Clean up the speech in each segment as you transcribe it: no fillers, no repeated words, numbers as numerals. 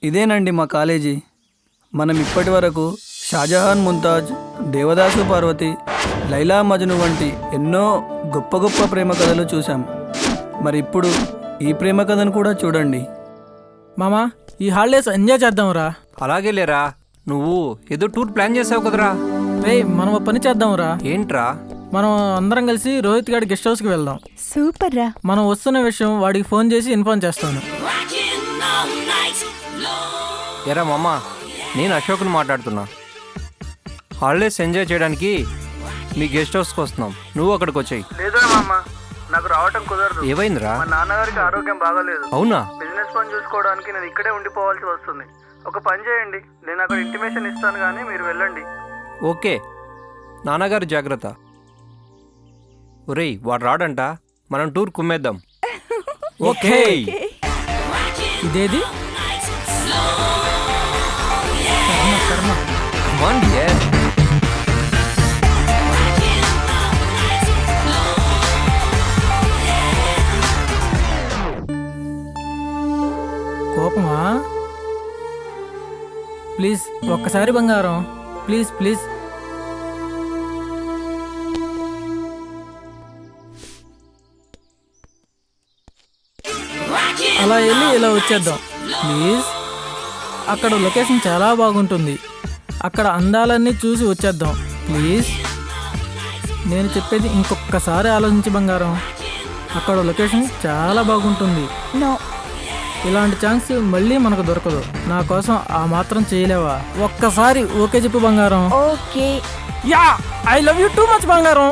ఇదేనండి మా కాలేజీ. మనం ఇప్పటి వరకు షాజహాన్ ముంతాజ్, దేవదాసు పార్వతి, లైలా మజ్ను వంటి ఎన్నో గొప్ప గొప్ప ప్రేమ కథలు చూసాం. మరి ఇప్పుడు ఈ ప్రేమ కథను కూడా చూడండి. మామా, ఈ హాలిడేస్ ఎంజాయ్ చేద్దాంరా. అలాగే లేరా, నువ్వు ఏదో టూర్ ప్లాన్ చేసావు కదరా. రే, మనం ఒక పని చేద్దాంరా. ఏంట్రా? మనం అందరం కలిసి రోహిత్ గారి గెస్ట్ హౌస్కి వెళ్దాం. సూపర్ రా. మనం వస్తున్న విషయం వాడికి ఫోన్ చేసి ఇన్ఫార్మ్ చేస్తాను. ఎరా మామ, నేను అశోక్ని మాట్లాడుతున్నా. హాలిడేస్ ఎంజాయ్ చేయడానికి మీ గెస్ట్ హౌస్కి వస్తున్నాం, నువ్వు అక్కడికి వచ్చాయి. లేదా మామ, నాకు రావటం కుదరదు. ఏమైందిరా? మా నాన్నగారికి ఆరోగ్యం బాగాలేదు. అవునా? బిజినెస్ పని చూసుకోవడానికి నేను ఇక్కడే ఉండిపోవాల్సి వస్తుంది. ఒక పని చేయండి, నేను అక్కడ ఇంటిమేషన్ ఇస్తాను, కానీ మీరు వెళ్ళండి. ఓకే, నాన్నగారు జాగ్రత్త. ఒరేయ్, వాడు రాడంట, మనం టూర్ కుమ్మేద్దాం. ఓకే. ఇదేది కర్మ. Come on, dear. కోపమా? ప్లీజ్ ఒక్కసారి బంగారం, ప్లీజ్ ప్లీజ్. అలా వెళ్ళి ఇలా వచ్చేద్దాం ప్లీజ్. అక్కడ లొకేషన్ చాలా బాగుంటుంది, అక్కడ అందాలన్నీ చూసి వచ్చేద్దాం ప్లీజ్. నేను చెప్పేది ఇంకొకసారి ఆలోచించి బంగారం, అక్కడ లొకేషన్ చాలా బాగుంటుంది. నో, ఇలాంటి ఛాన్స్ మళ్ళీ మనకు దొరకదు. నా కోసం ఆ మాత్రం చేయలేవా? ఒక్కసారి ఓకే చెప్పు బంగారం. Okay. Yeah, I love you too much బంగారం.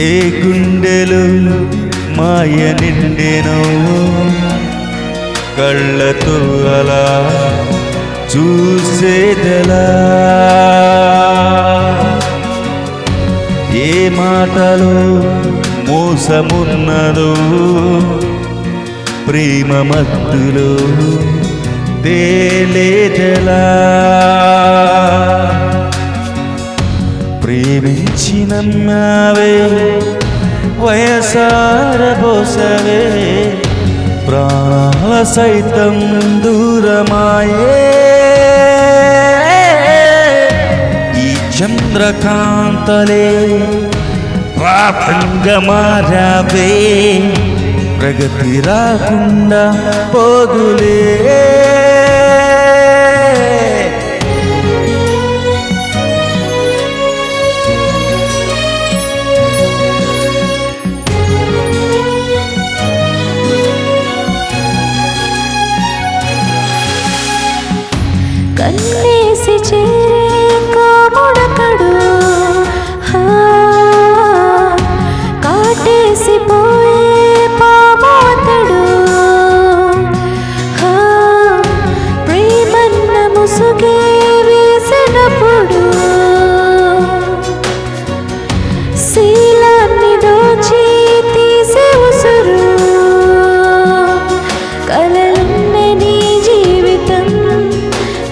ఏ గుండెలు మాయ నిండెనో కళ్ళతో అలా చూసేదెలా, ఏ మాటలో మోసమున్నదో ప్రేమ మత్తులో తేలేదెలా, ప్రేమించి నమ్మావే వయసారబోసవే, ప్రాణాల సైతం దూరమాయే, ఈ చంద్రకాంతలే రాతంగా మారావే, ప్రగతి రాకుండా పోదులే. కన్నేసి చేరే కాముడకడు, కాటేసి పోయే పామోతడు, ప్రేమన్న ముసుగే వేసినప్పుడు శీలాన్ని దోచి తీసే ఉసురు, కలలున్న నీ జీవితం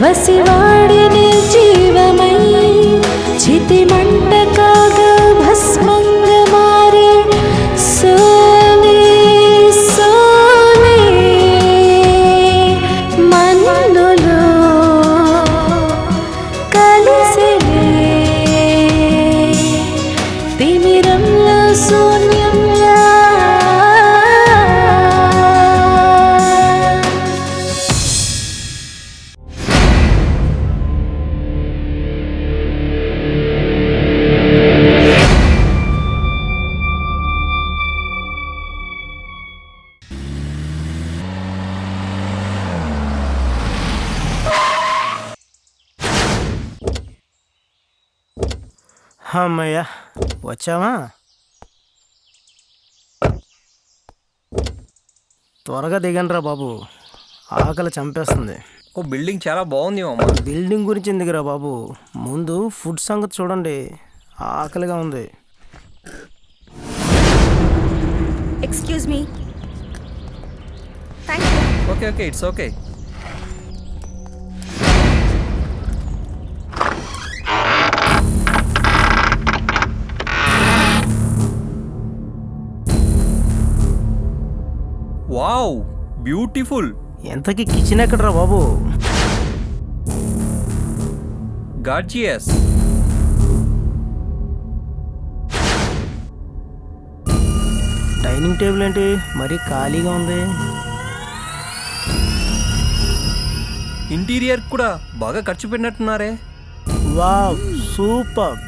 వసివాడి నిర్జీవమై చితి మంట కాగా భస్మంగా మారే సోలే సోలే, మన్నులో కలిసిలే తిమిరంలో శూన్యంలా. అమ్మయ్యా, వచ్చావా? త్వరగా దిగండిరా బాబు, ఆకలి చంపేస్తుంది. ఓ, బిల్డింగ్ చాలా బాగుంది మామ. బిల్డింగ్ గురించి ఎందుకురా బాబు, ముందు ఫుడ్ సంగతి చూడండి. ఆకలిగా ఉంది. Excuse me. Thank you. Okay okay it's okay. Wow beautiful. ఎంతకీ కిచెన్ ఎక్కడరా బాబు? గార్జియస్. డైనింగ్ టేబుల్ ఏంటి మరీ ఖాళీగా ఉంది? ఇంటీరియర్ కూడా బాగా ఖర్చు పెట్టినట్టున్నారే. Wow super.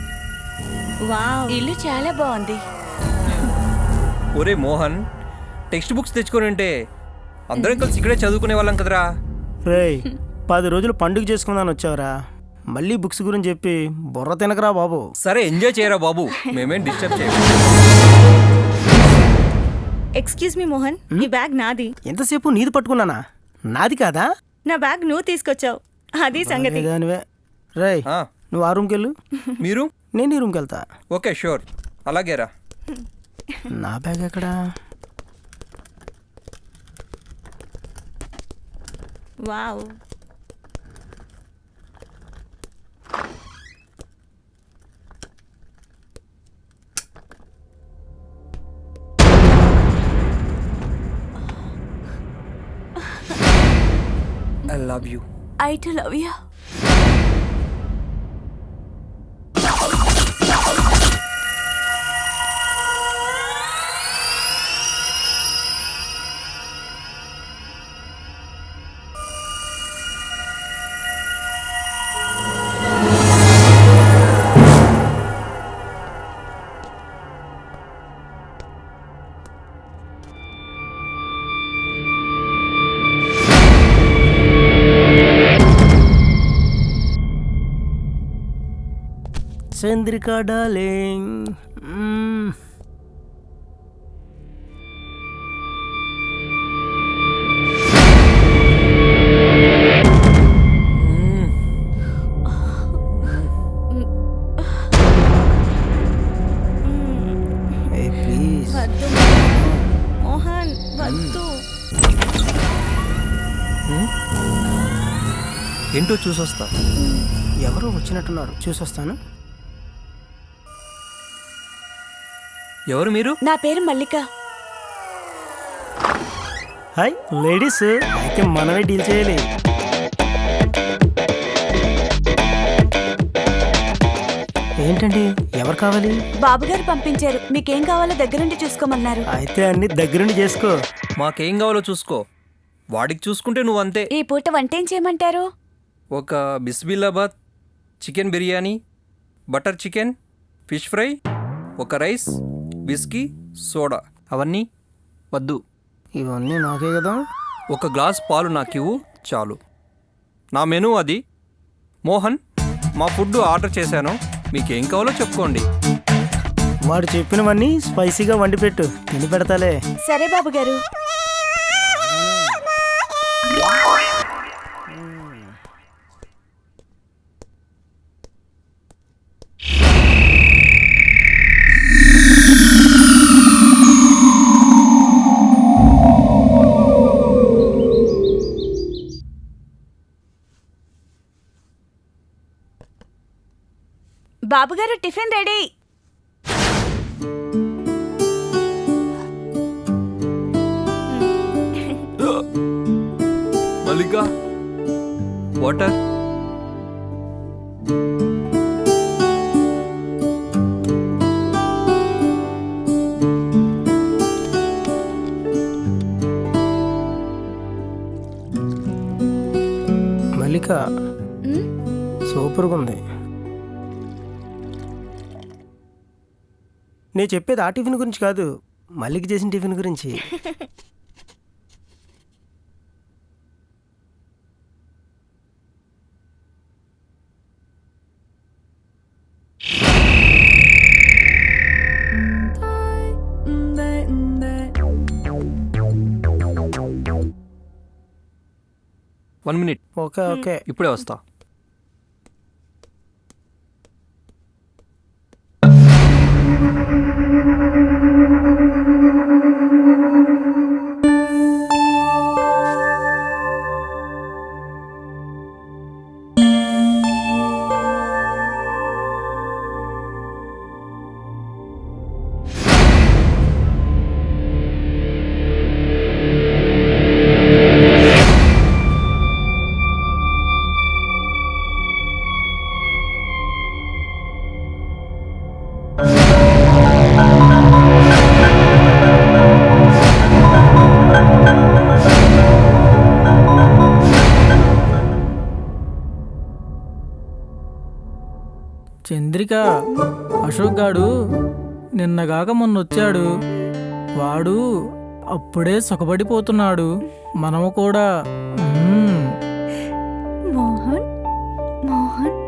వావ్, ఇల్లు చాలా బాగుంది. ఒరే మోహన్, టెక్స్ట్ బుక్స్ తెచ్చుకొని ఉంటే అందరం కలిసి ఇక్కడే చదువుకునే వాళ్ళం కదరా. రేయ్ 10 రోజులు పండుగ చేసుకుందాని వచ్చావురా, మళ్ళీ బుక్స్ గురించి చెప్పి బుర్ర తినకరా బాబు. సరే ఎంజాయ్ చేయరా బాబు, మేమేం డిస్టర్బ్ చేయం. ఎక్స్క్యూజ్ మీ మోహన్, ఈ బ్యాగ్ నాది. ఎంతసేపు నీది పట్టుకున్నానా? నాది కాదా? నా బ్యాగ్ నువ్వు తీసుకొచ్చావు, అది సంగతి. దానివే. రేయ్ ఆ, నువ్వు ఆ రూమ్కి వెళ్ళు, మీరు? నేను ఈ రూమ్కి వెళ్తా. ఓకే షూర్, అలాగేరా. నా బ్యాగ్ ఎక్కడా? Wow, I love you. I too love you. Chandrika darling. Please వద్దు మోహన్, వద్దు. ఏంటో చూసొస్తా. ఎవరో వచ్చినట్టున్నారు, చూసొస్తాను. ఎవరు మీరు? నా పేరు మల్లిక. హాయ్ లేడీస్, అయితే మనమే డీల్ చేయాలి. ఏంటండి, ఎవరు కావాలి? బాబుగారు పంపించారు, మీకేం కావాలో దగ్గరుండి చూసుకోమన్నారు. అయితే అన్ని దగ్గరుండి చేసుకో. మాకేం కావాలో చూసుకో, వాడికి చూసుకుంటే నువ్వు అంతే. ఈ పూట వంటేం చేయమంటారు? ఒక బిస్మిల్లాబాద్, chicken biryani, butter chicken, fish fry, ఒక రైస్, విస్కీ, సోడా. అవన్నీ వద్దు. ఇవన్నీ నాకే కదా. ఒక గ్లాస్ పాలు నాకివ్వు చాలు. నా మెనూ అది. మోహన్, మా ఫుడ్ ఆర్డర్ చేశాను, మీకేం కావాలో చెప్పుకోండి. వాడు చెప్పినవన్నీ స్పైసీగా వండి పెట్టు, తిని పెడతాలే. సరే బాబుగారు. బాబుగారు టిఫిన్ రెడీ. మల్లిక, వాటర్. మల్లిక సూపర్గా ఉంది. నేను చెప్పేది ఆ టిఫిన్ గురించి కాదు, మల్లిక చేసిన టిఫిన్ గురించి. One minute, okay okay. ఇప్పుడే వస్తా. చంద్రిక, అశోక్ గాడు నిన్నగాక మొన్న వచ్చాడు. వాడు అప్పుడే సుఖపడిపోతున్నాడు. మనము కూడా మోహన్ మోహన్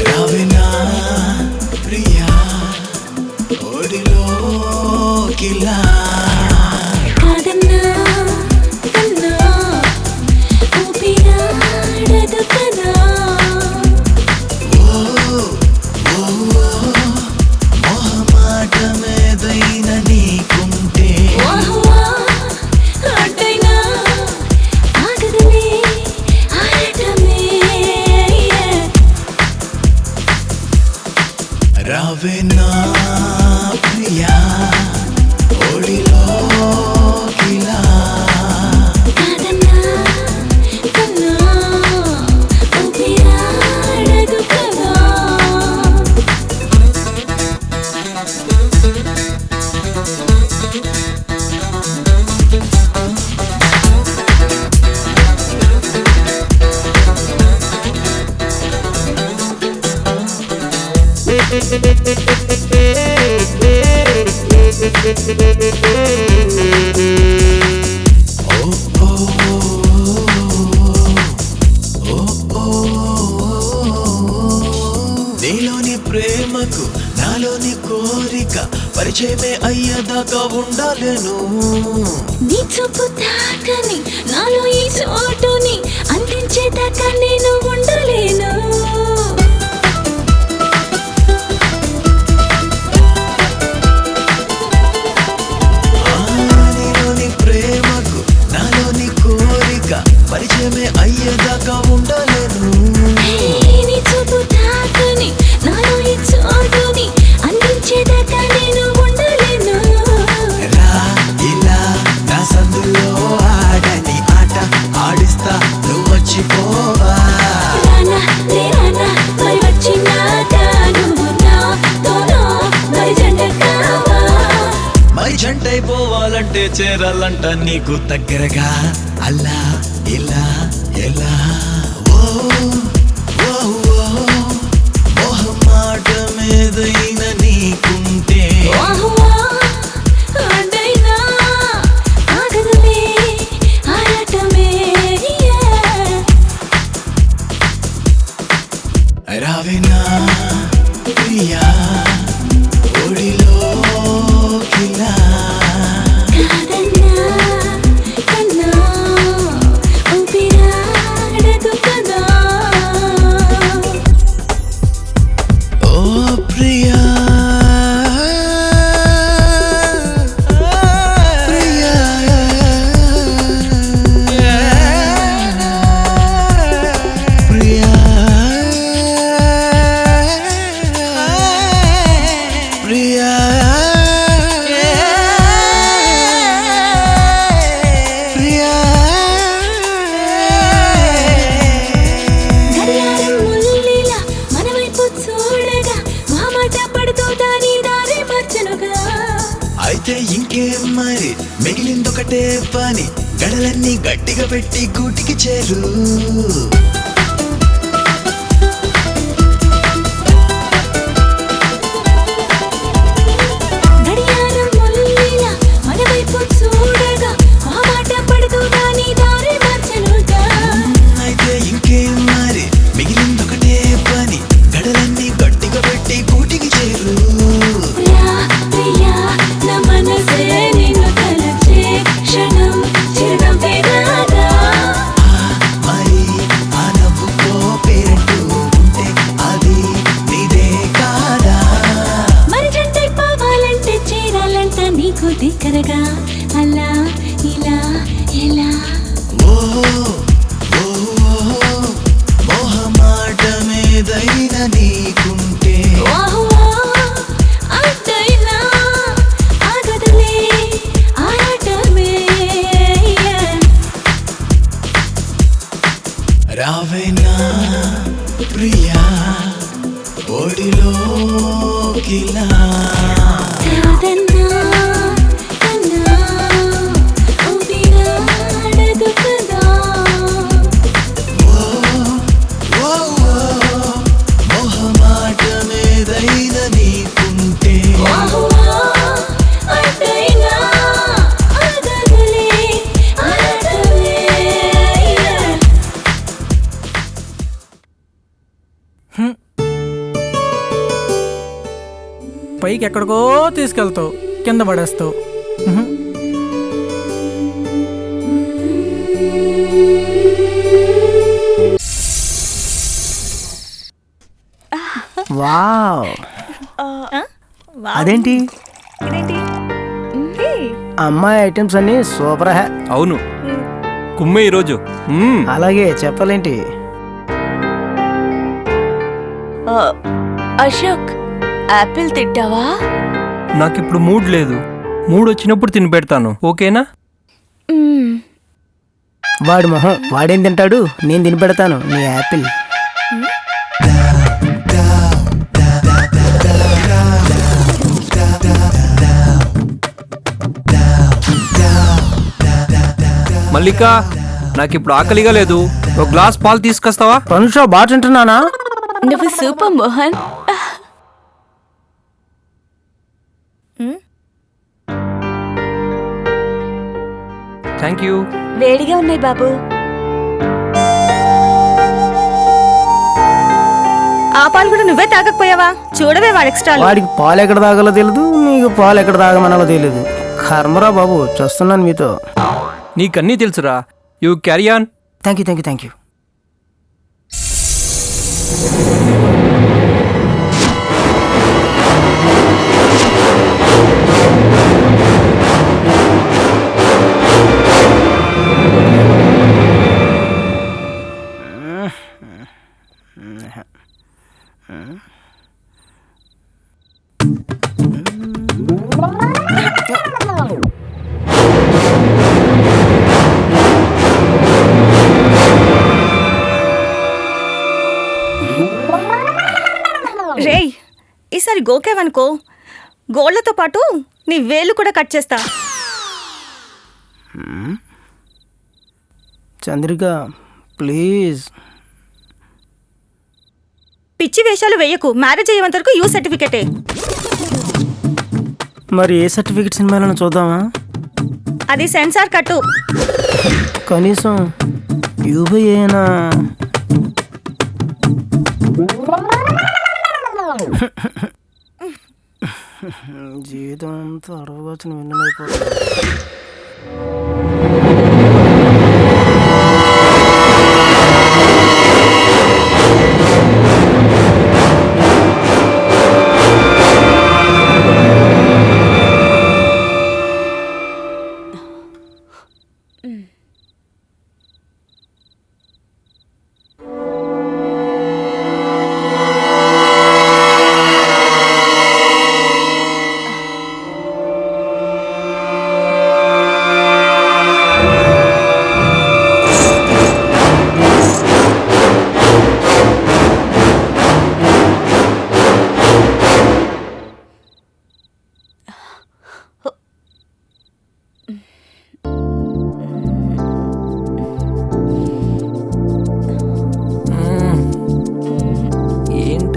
రావేనా ప్రియా ఒడిలోకిలా నీలోని ప్రేమకు నాలోని కోరిక పరిచయమే అయ్యేదాకా ఉండాలేను. నీ చూపు తాకని నాలో ఈ చోటుని అందించేదాకా నేను ఉండలేను. నీలోని ప్రేమకు నాలోని కోరిక పరిచయమే అయ్యేదాకా ఉండలేను. నీ చూపు తాకని నాలో ఈ చోటుని అందించేదాకా నేను ఉండలేను. రా ఇలా నా సందులో ఆడని ఆట ఆడిస్తా నువ్వు వచ్చిపోవా. రానా రే రానా మరి వచ్చినాక నువ్వు నాతోనా మరి జంట కావా. మరి జంటైపోవాలంటే చేరాలంట నీకు దగ్గరగా అలా ఇలా ఎలా. ఓ ఓ ఓ మొహమాటమేదైనా నీకుంటే వాహ్వా అడ్డైనా ఆగదులే ఆరాటమే. రావేనా ప్రియా ఒడిలోకిలా. కాదన్నా కన్నా ఊపిరాడదు కదా. ఓ ప్రియా ప్రియా ప్రియా మిగిలిందొకటే పని గడలన్నీ గట్టిగా పెట్టి గూటికి చేరు గడియారం మొల్లిలా మన వైపు చూడగా ఆ మాట పడుతూ దాని దారి మార్చనుగా అయితే ఇంకేం మరి మిగిలిందొకటే పని గడలన్నీ గట్టిగా పెట్టి గూటికి చేరు ప్రియా ప్రియా నా మనసే నిన్ను తలచే క్షణం చిరునవ్వే రాగా మరి ఆ నవ్వుకో పేరంటూ ఉంటే అది నీదే కాదా మరి జంటై పోవాలంటే చేరాలంట నీకు దగ్గరగా అలా ఇలా ఎలా ఓ ఓ మొహమాటమేదైనా నీకుంటే వాహ్వా అడ్డైనా ఆగదులే ఆరాటమే రావేనా ప్రియా ఒడిలోకిలా కాదన్నా కన్నా ఊపిరాడదు కదా ఓ ఓ మొహమాటమేదైనా నీకుంటే వాహ్వా అడ్డైనా ఆగదులే ఆరాటమే పైకి ఎక్కడికో తీసుకెళ్తావు కింద పడేస్తావు. Wow wow. అదేంటి ఇదేంటి ఏయ్, అమ్మాయి ఐటమ్స్ అన్ని సూపర్ హే అవును కుమ్మే ఈరోజు అలాగే చెప్పలేంటి అశోక్ యాపిల్ తింటావా? నాకిప్పుడు మూడ్ లేదు. మూడ్ వచ్చినప్పుడు తిని పెడతాను, ఓకేనా? వాడి మొహం వాడేం తింటాడు, నేను తిని పెడతాను నీ యాపిల్. మల్లిక, నాకిప్పుడు ఆకలిగా లేదు. ఒక గ్లాస్ పాలు తీసుకొస్తావా? పనుషా బాగా తింటున్నానా? నువ్వు సూపర్ మోహన్. Thank you. వేడిగా ఉన్నాయి బాబు. ఆ పాలు కూడా నువ్వే తాగకపోయావా? చూడవే వాడు ఎక్స్ట్రా. వాడికి పాలు ఎక్కడ తాగాలో తెలియదు, నీకు పాలు ఎక్కడ తాగమనాలో తెలియదు. కర్మరా బాబు, చూస్తున్నాను మీతో. నీకన్నీ తెలుసురా. You carry on. Thank you thank you thank you. రేయ్, ఈసారి గోకేవనుకో గోళ్లతో పాటు నీ వేలు కూడా కట్ చేస్తా. చంద్రిక ప్లీజ్. పిచ్చి వేషాలు వేయకు. మ్యారేజ్ అయ్యేంత వరకు యూ సర్టిఫికేటే. మరి ఏ సర్టిఫికెట్ సినిమాలను చూద్దామా? అది సెన్సార్ కట్టు. కనీసం యూబీ అయినా. జీవితం అంతా అడవచ్చిన విన్నైపోతుంది.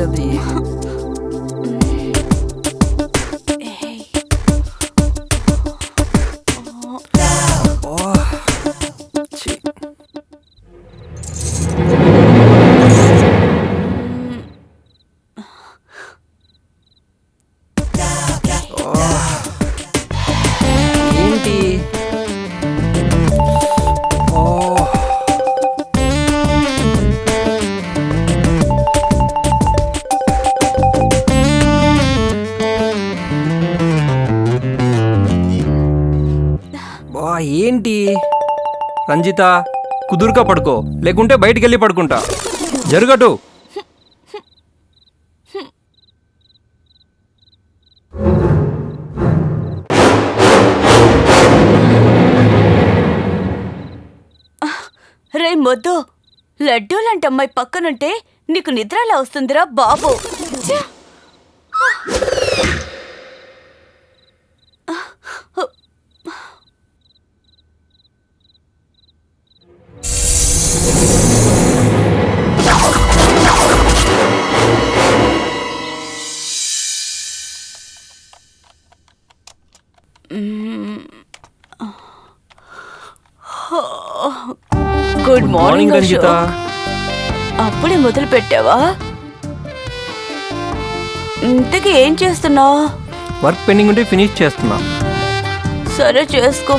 అది ఏంటి ఏంటి రంజిత కుదురుగా పడుకో, లేకుంటే బయటికి వెళ్ళి పడుకుంటా. జరుగటు. రే మొద్దు, లడ్డూ లాంటి అమ్మాయి పక్కనుంటే నీకు నిద్రలా వస్తుందిరా బాబు. ఛ! గుడ్ మార్నింగ్ రంజిత. అశోక్. అప్పుడే మొదలు పెట్టావా? ఇంతకీ ఏం చేస్తున్నావు? వర్క్ పెండింగ్ ఉంటే ఫినిష్ చేస్తున్నా. సరే చేసుకో.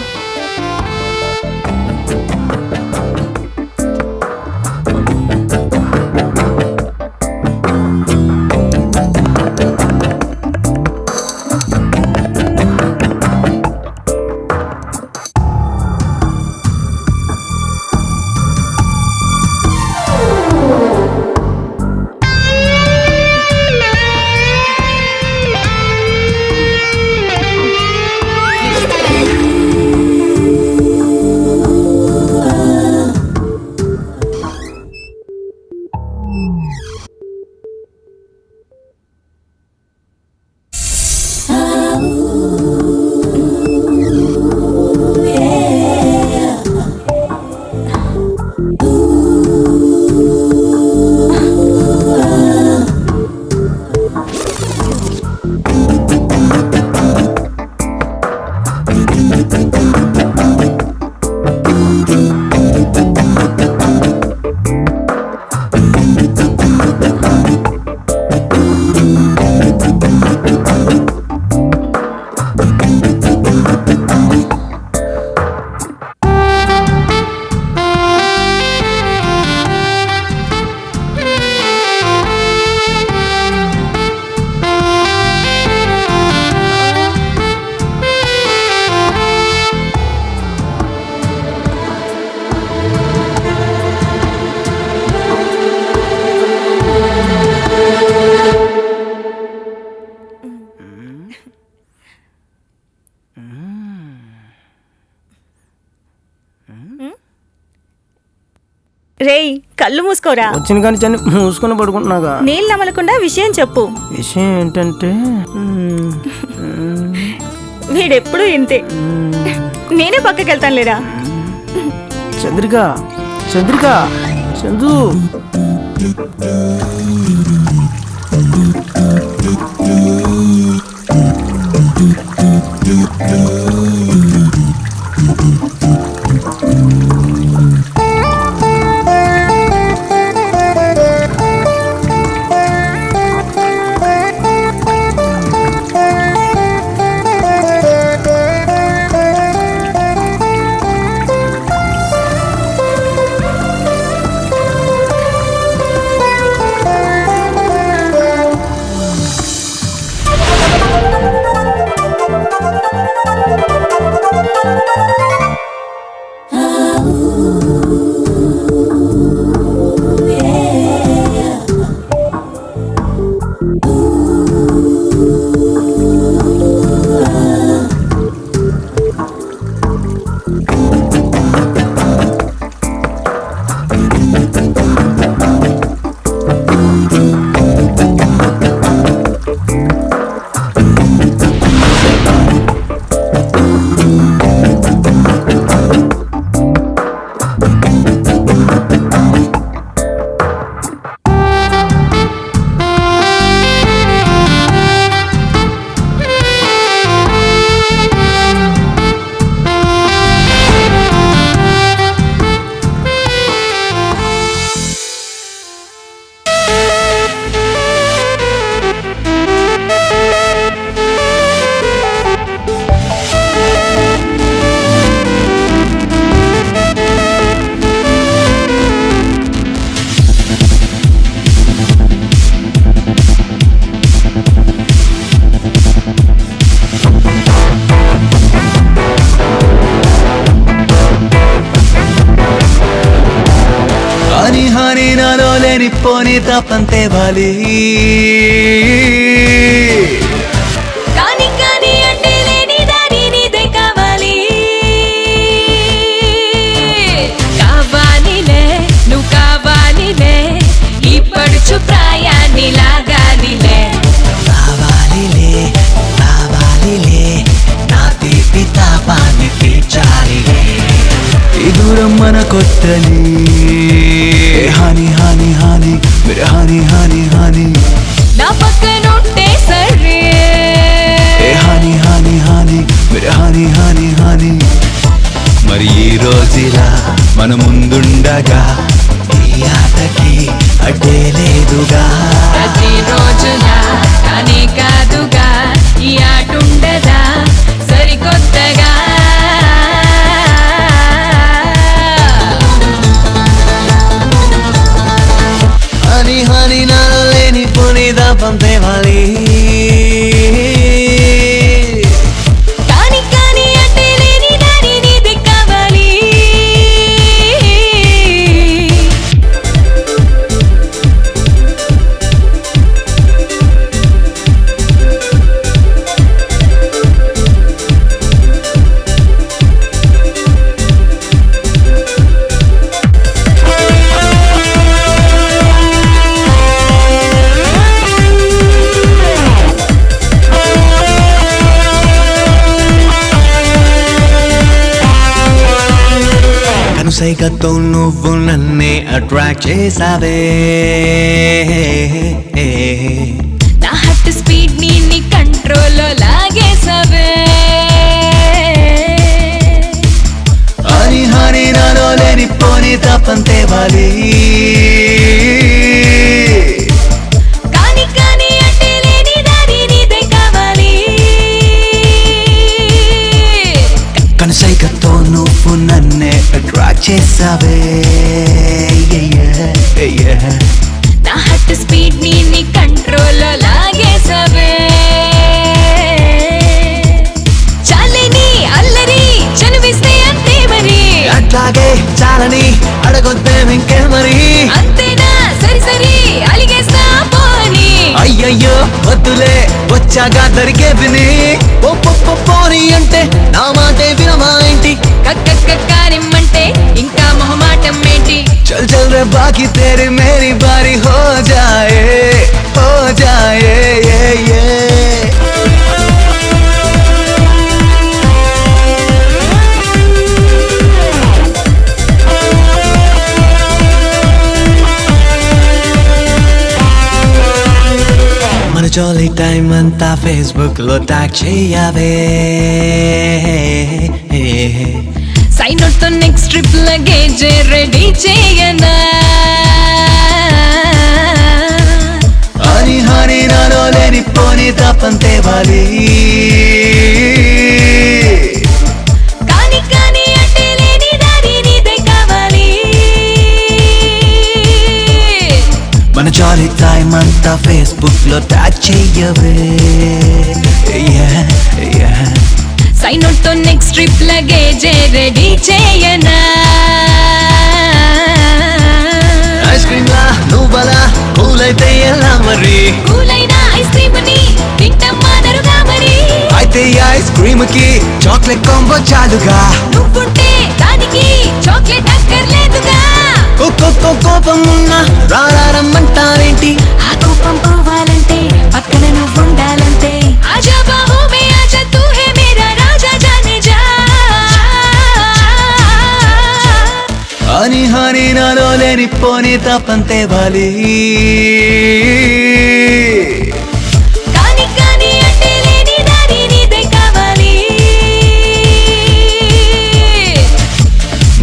రేయ్ కళ్ళు మూసుకోరా. వచ్చిన కానీ చని మూసుకొని పడుకుంటున్నాగా. నీళ్ళు నమలకుండా విషయం చెప్పు. విషయం ఏంటంటే వీడెప్పుడు ఇంతే. నేనే పక్కకి వెళ్తాను లేరా. చంద్రిక చంద్రిక చందు పోని తప్పంతే వాలి కాని కాని అంటే లేని దాని నీదే కావాలి కావాలిలే నువ్వు కావాలిలే ఈ పడుచు ప్రాయాన్ని లాగాలిలే రావాలిలే రావాలిలే నా తీపి తాపాన్ని తీర్చాలిలే ఈ దూరం మన కొత్తని హాని హాని హాని मेरे హాని హాని హాని నా పక్కనుంటే సరే హాని హాని హాని मेरे హాని హాని హాని మరి ఈ రోజులా మన ముందుండగా ఈ ఆటకి అడ్డే లేదుగా ప్రతి రోజులా కానీ కాదుగా ఈ ఆటుండదా సరికొత్తగా హాని హాని నాలో లేని పోని దాపం తేవాలి కాని కాని అంటే లేని దాని నీదే కావాలి కనుసైగతో నువ్వు నన్నే అట్రాక్ట్ చేసావే నా హార్ట్ స్పీడ్ ని కంట్రోల్లో లాగేసావే హాని హాని నాలో లేని పోని తప్పం తేవాలి కాని కాని అంటే లేని దాని నీదే కావాలి కనుసైగతో నువ్వు నన్నే అట్రాక్ట్ చేసావే నా హార్ట్ స్పీడ్ ని కంట్రోల్లో లాగేసావే చాలేని అల్లరి చనివిస్తే అంతే మరి అట్లాగే చాలని అడగొద్దే ఇంకే మరి అంతేనా సరి సరి అలిగేస్తా పోని అయ్యయ్యో వద్దులే వచ్చాగా దరికే విని పోని అంటే నా మాటే వినమా ఏంటి కక్కక్కనిమ్మంటే ఇంకా మొహమాటం ఏంటి चल चल रे बाकी तेरी मेरी बारी हो जाए ये మన జాలీ టైం అంతా ఫేస్బుక్ లో ట్యాగ్ చేయవే సైన్ అవుట్ తో నెక్స్ట్ ట్రిప్ లగేజ్ రెడీ చేయనా హాని హాని నాలో లేని పోని తప్పం తేవాలి కాని కాని అంటే లేని దారి నీదే కావాలి మన జాలీ టైం అంతా ఫేస్బుక్ లో ట్యాగ్ చేయవే సైన్ అవుట్ తో నెక్స్ట్ ట్రిప్ లగేజ్ రెడీ చేయనా ఐస్ క్రీమ్ లా నువ్వలా కూల్ అయితే ఎలా మరి కూలైన ఐస్ క్రీమ్ ని తింటమ్మా నరుగా మరి అయితే ఈ ఐస్ క్రీమ్ కి చాక్లెట్ కాంబో చాలుగా నువ్వుంటే దానికి చాక్లెట్ అక్కర్లేదుగా కోపం ఉన్నా రమ్మంటారేంటి ఆ కోపం పోవాలంటే పక్కన నువ్వుండాలంటే ఆజా బాహు మే ఆజా తూ హే మేరా రాజా జానే జా హాని హాని నాలో లేని పోని తప్పం తేవాలి కాని కాని అంటే లేని దారి నీదే కావాలి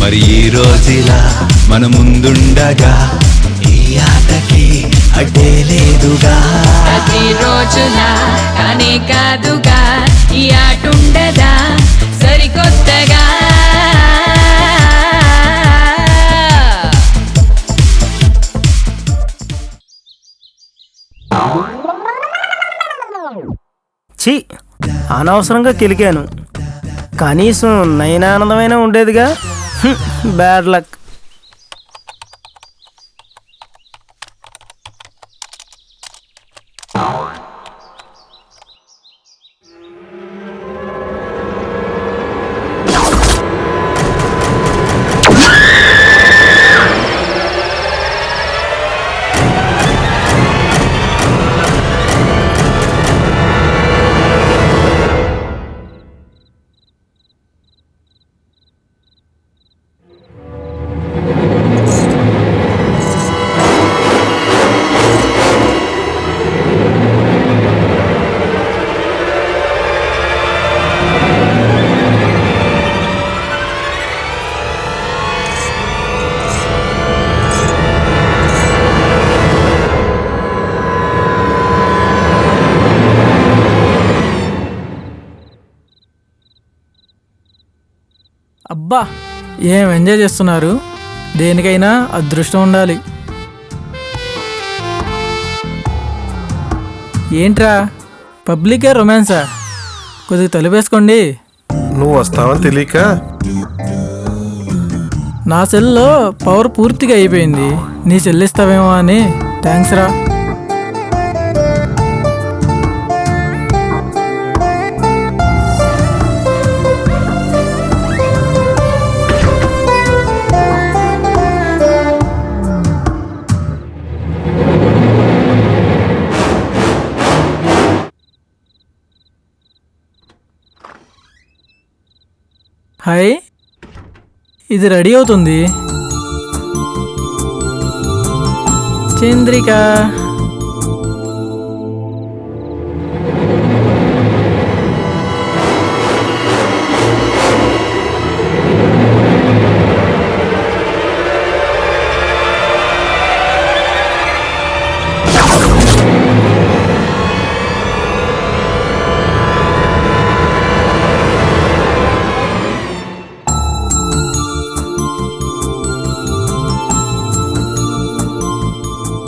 మరి ఈ రోజులా మన ముందుండగా ఈ ఆటకి అడ్డే లేదుగా ప్రతి రోజులా కానీ కాదుగా ఈ ఆటుండదా సరికొత్తగా ఛీ అనవసరంగా కిలికాను. కనీసం నయనానందమైనా ఉండేదిగా. Bad luck. అబ్బా ఏం ఎంజాయ్ చేస్తున్నారు. దేనికైనా అదృష్టం ఉండాలి. ఏంట్రా పబ్లికే రొమాన్సా? కొద్దిగా తలుపేసుకోండి. నువ్వు వస్తావని తెలియక నా సెల్లో పవర్ పూర్తిగా అయిపోయింది. నీ సెల్ ఇస్తావేమో అని. థ్యాంక్స్ రా. హాయ్, ఇది రెడీ అవుతుంది. చంద్రిక,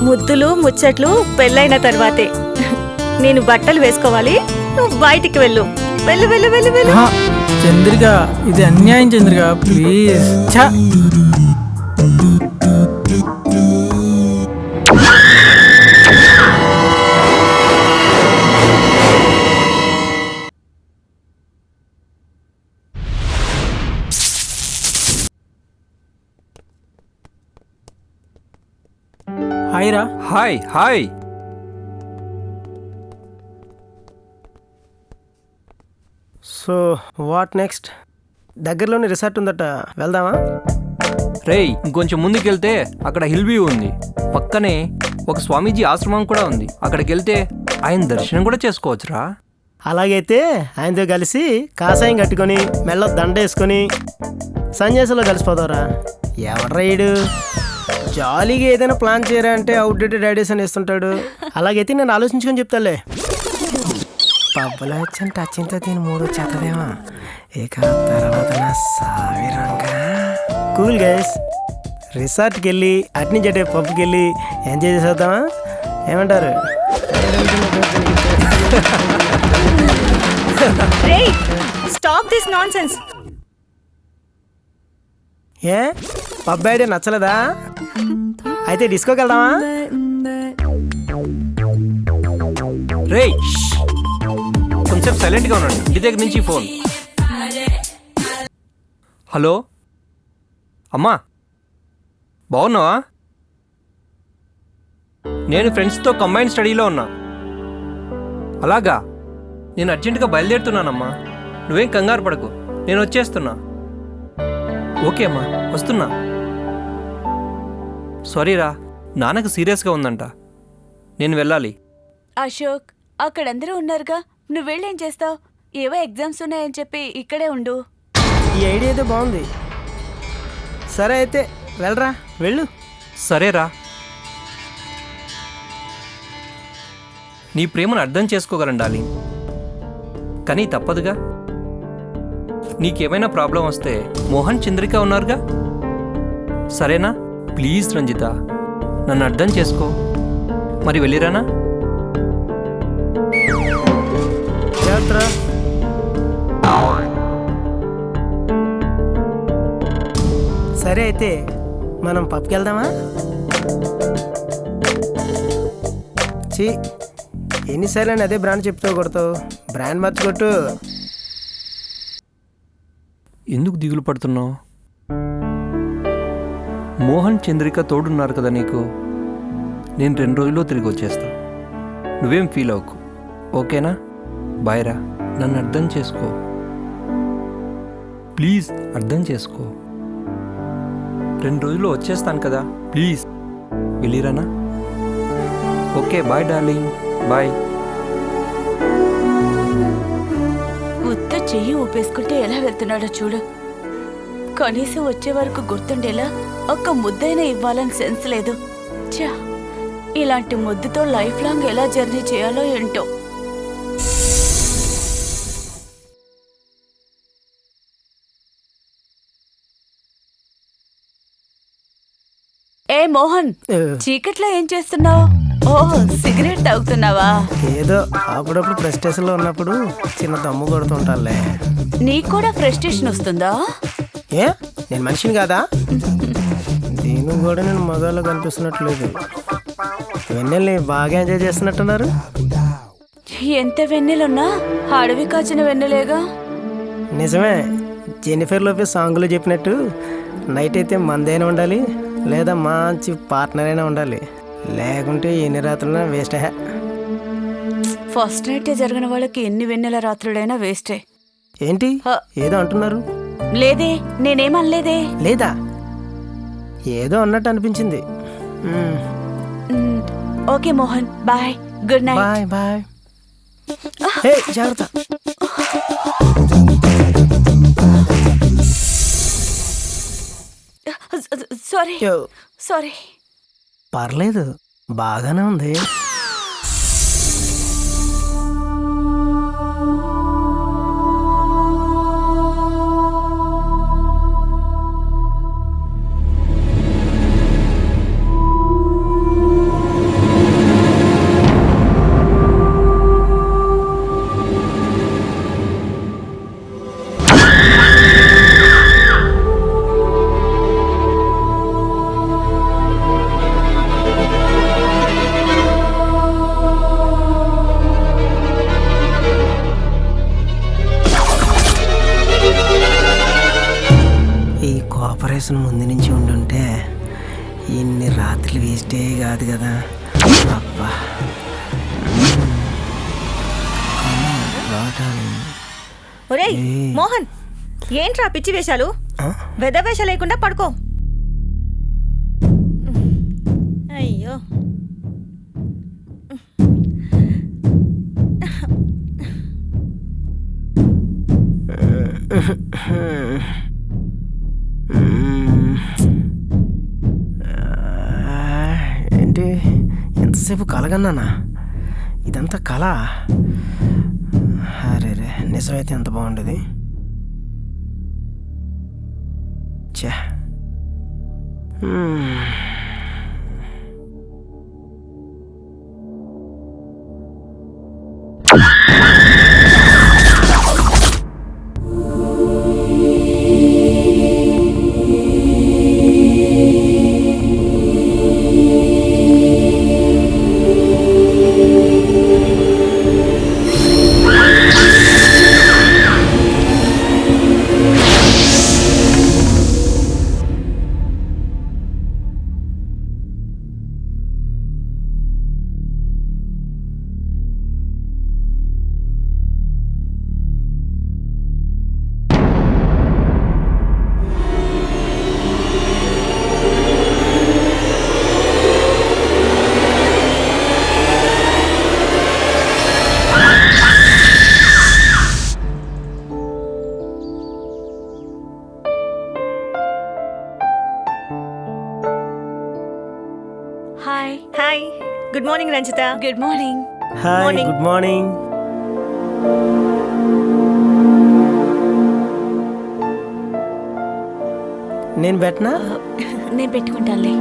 ముద్దులు ముచ్చట్లు పెళ్ళైన తర్వాతే. నేను బట్టలు వేసుకోవాలి, నువ్వు బయటికి వెళ్ళు. వెళ్ళు వెళ్ళు వెళ్ళు వెళ్ళు. ఆహా, చంద్రిక ఇది అన్యాయం. చంద్రిక ప్లీజ్. ఛా, హాయ్ రా. Hi hi. So what next? దగ్గరలోని రిసార్ట్ ఉందట, వెళ్దామా? రేయ్, ఇంకొంచెం ముందుకెళ్తే అక్కడ హిల్ వ్యూ ఉంది. పక్కనే ఒక స్వామీజీ ఆశ్రమం కూడా ఉంది. అక్కడికి వెళ్తే ఆయన దర్శనం కూడా చేసుకోవచ్చురా. అలాగైతే ఆయనతో కలిసి కాషాయం కట్టుకొని మెల్ల దండ వేసుకొని సన్యాసంలో కలిసిపోతారా? ఎవడ్రా ఈడు? జాలీగా ఏదైనా ప్లాన్ చేయరా అంటే అవుట్డేటెడ్ ఐడియాస్ అని ఇస్తుంటాడు. అలాగైతే నేను ఆలోచించుకొని చెప్తాలే. పబ్బులో వచ్చాను టచ్చింతో దీని మూడు చేతదేమా. ఇక తర్వాత నా సావిరంగా. కూల్ గైస్, రిసార్ట్కి వెళ్ళి అట్నుంచి అటే పబ్కి వెళ్ళి ఎంజాయ్ చేసేద్దామా? ఏమంటారు? Stop this nonsense. A pub idea నచ్చలేదా? అయితే డిస్కోకి వెళ్దామా? రేయ్, కొంచెం సైలెంట్గా ఉండండి. ఇంటి దగ్గర నుంచి ఫోన్. హలో అమ్మా, బాగున్నావా? నేను ఫ్రెండ్స్తో కంబైన్ స్టడీలో ఉన్నా. అలాగా, నేను అర్జెంటుగా బయలుదేరుతున్నానమ్మా. నువ్వేం కంగారు పడకు, నేను వచ్చేస్తున్నా. ఓకే అమ్మా, వస్తున్నా. సారీరా, నాన్నకు సీరియస్గా ఉందంట, నేను వెళ్ళాలి. అశోక్, అక్కడందరూ ఉన్నారుగా, నువ్వు వెళ్ళేం చేస్తావు? ఏవో ఎగ్జామ్స్ ఉన్నాయని చెప్పి ఇక్కడే ఉండు. ఈ ఐడియా అయితే బాగుంది. సరే అయితే వెళ్ళరా, వెళ్ళు. సరేరా. నీ ప్రేమను అర్థం చేసుకోగలను డార్లింగ్, కానీ తప్పదుగా. నీకేమైనా ప్రాబ్లం వస్తే మోహన్, చంద్రిక ఉన్నారుగా. సరేనా? ప్లీజ్ రంజిత, నన్ను అర్థం చేసుకో. మరి వెళ్ళిరానా? జాగ్రత్త. సరే అయితే మనం పబ్కి వెళ్దామా? ఎన్నిసార్లు అని అదే బ్రాండ్ చెప్తావు కొడతావు? బ్రాండ్ మర్చికొట్టు. ఎందుకు దిగులు పడుతున్నావు? మోహన్ చంద్రిక తోడున్నారు కదా నీకు. నేను 2 రోజుల్లో తిరిగి వచ్చేస్తా. నువ్వేం ఫీల్ అవ్వకు, ఓకేనా? బాయ్ రా. నన్ను అర్థం చేసుకో ప్లీజ్, అర్థం చేసుకో. 2 రోజుల్లో వచ్చేస్తాను కదా, ప్లీజ్ వెళ్ళిరానా? Okay bye darling, bye. ఉత్త చెయ్యి ఊపేసుకుంటే ఎలా వెళ్తున్నాడో చూడు. కనీసం వచ్చే వరకు గుర్తుండేలా ఒక్క ముద్దైనా ఇవ్వాలని సెన్స్ లేదు. ఛా, ఇలాంటి ముద్దుతో లైఫ్ లాంగ్ ఎలా జర్నీ చేయాలో ఏంటో. ఏ మోహన్, చీకట్లో ఏం చేస్తున్నావు? ఓహ్, సిగరెట్ తాగుతున్నావా? ఏదో అప్పుడప్పుడు ఫ్రస్ట్రేషన్లో ఉన్నప్పుడు చిన్న దమ్ము కొడుతుంటాలే. నీకు కూడా ఫ్రస్ట్రేషన్ వస్తుందా? ఏ, నేను మనిషిని కాదా? దీని కూడా నేను మగాళ్ళు కనిపిస్తున్నట్లేదు. వెన్నెల్ని బాగా ఎంజాయ్ చేస్తున్నట్టున్నారు. ఎంత వెన్నెలున్నా అడవి కాచిన వెన్నెలేగా. నిజమే, జెన్నిఫర్ లోపే సాంగ్లో చెప్పినట్టు నైట్ అయితే మందైనా ఉండాలి, లేదా మంచి పార్ట్నర్ అయినా ఉండాలి. లేకుంటే ఎన్ని రాత్రులైనా వేస్టే. ఫస్ట్ నైట్ జరిగిన వాళ్ళకి ఎన్ని వెన్నెల రాత్రులైనా వేస్టే. ఏంటి ఏదో అంటున్నారు? లేదే, నేనేమనలేదే. లేదా? ఏదో అన్నట్టు అనిపించింది. Okay Mohan, bye, good night. Bye bye. Hey, జాగ్రత్త. Sorry sorry. పర్లేదు, బాగానే ఉంది. ఆపరేషన్ ముందు నుంచి ఉండుంటే ఇన్ని రాత్రులు వేస్టే కాదు కదా. అబ్బా, ఒరేయ్ మోహన్, ఏంట్రా పిచ్చి వేషాలు? వెద వేష లేకుండా పడుకో. అయ్యో, ఏంటి ఎంతసేపు కలగన్నానా? ఇదంతా కళ? అరే రే, నిజమైతే ఎంత బాగుండేది. చా, hi. Hi, good morning Ranjitha. Good morning. Hi, good morning. నేను పెట్టనా? నేను పెట్టుకుంటానులే.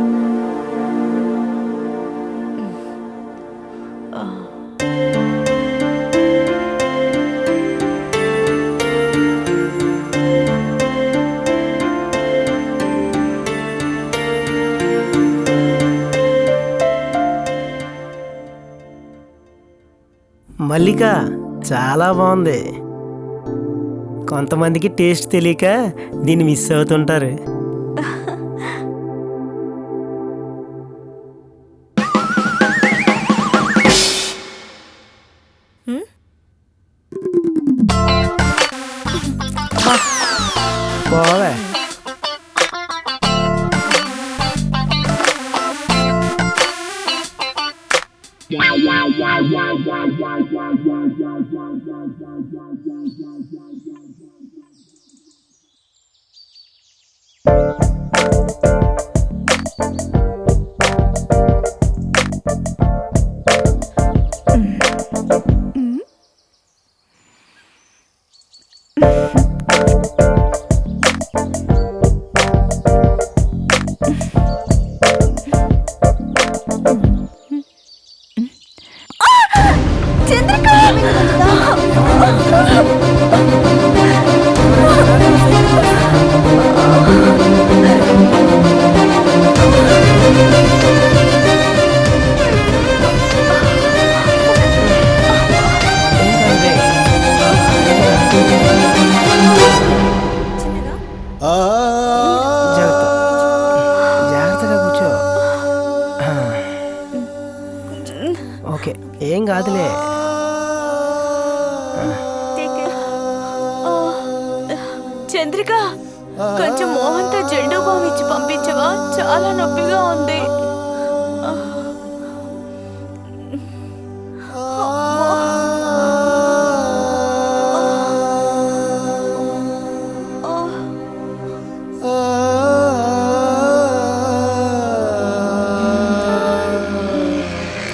మల్లిక చాలా బాగుంది. కొంతమందికి టేస్ట్ తెలియక దీన్ని మిస్ అవుతుంటారు. పోవే. జాగ్రత్తగా కూర్చో. ఓకే, ఏం కాదులే. చంద్రిక, కొంచెం మోహన్తో జెండు బామ్ ఇచ్చి పంపించవా? చాలా నొప్పిగా ఉంది.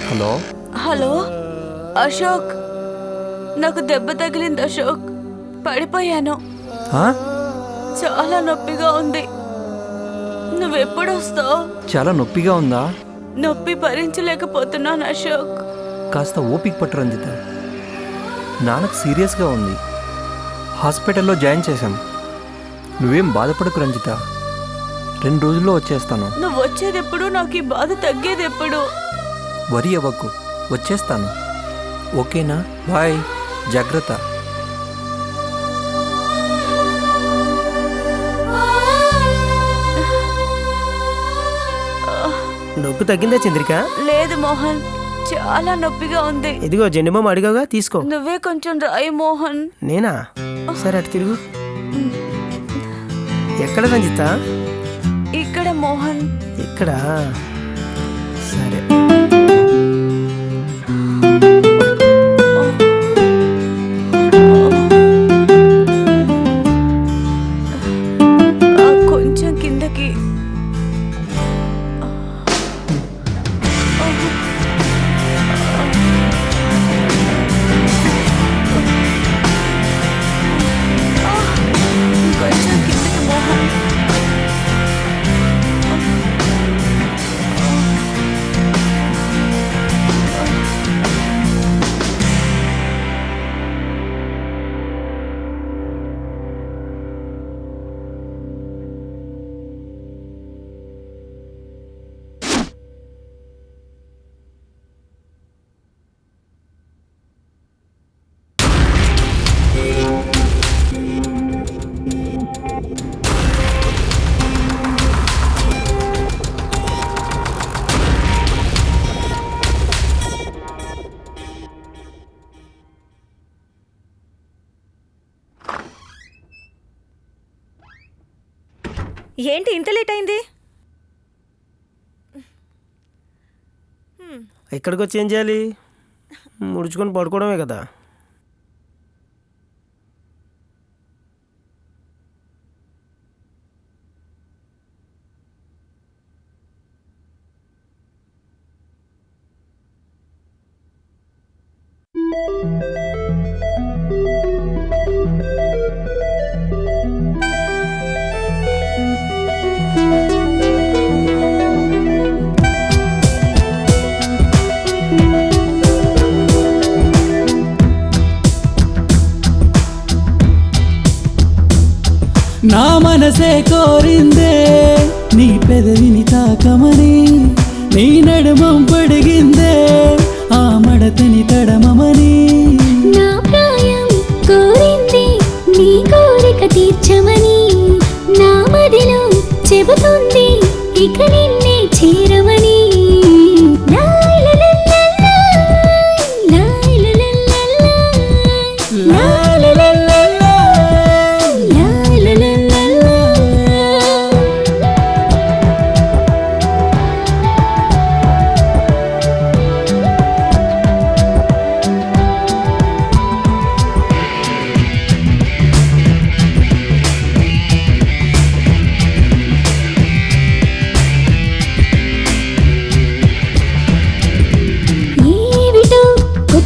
హలో హలో అశోక్, నాకు దెబ్బ తగిలింది అశోక్. పడిపోయాను. ఆ? చాలా నొప్పిగా ఉంది. నువ్వెప్పుడు వస్తావు? చాలా నొప్పిగా ఉందా? నొప్పి భరించలేకపోతున్నాను అశోక్. కాస్త ఓపిక పట్టు రంజిత. నాన్నకు సీరియస్గా ఉంది. హాస్పిటల్లో జాయిన్ చేశాం. నువ్వేం బాధపడకు రంజిత. 2 రోజుల్లో వచ్చేస్తాను. నువ్వు వచ్చేదెప్పుడు? నాకు ఈ బాధ తగ్గేది ఎప్పుడు? వరి అవ్వకు, వచ్చేస్తాను. ఓకేనా? బాయ్, జాగ్రత్త. నొప్పి తగ్గిందా చంద్రిక? లేదు మోహన్, చాలా నొప్పిగా ఉంది. ఇదిగో జెండుబామ్ అడిగాగా, తీసుకో. నువ్వే కొంచెం రాయి మోహన్. నేనా? సరే, అటు తిరుగు. ఎక్కడ రంజిత? ఇక్కడ మోహన్. ఇక్కడ. సరే. కొంచెం కిందకి. కొంచెం కిందకి మోహన్. ఏంటి ఇంత లేట్ అయింది? ఇక్కడికి వచ్చి ఏం చేయాలి? ముడుచుకొని పడుకోవడమే కదా. నా మనసే కోరిందే నీ పెదవిని తాకమని, నీ నడుమం పడిగిందే ఆ మడతని తడమమని.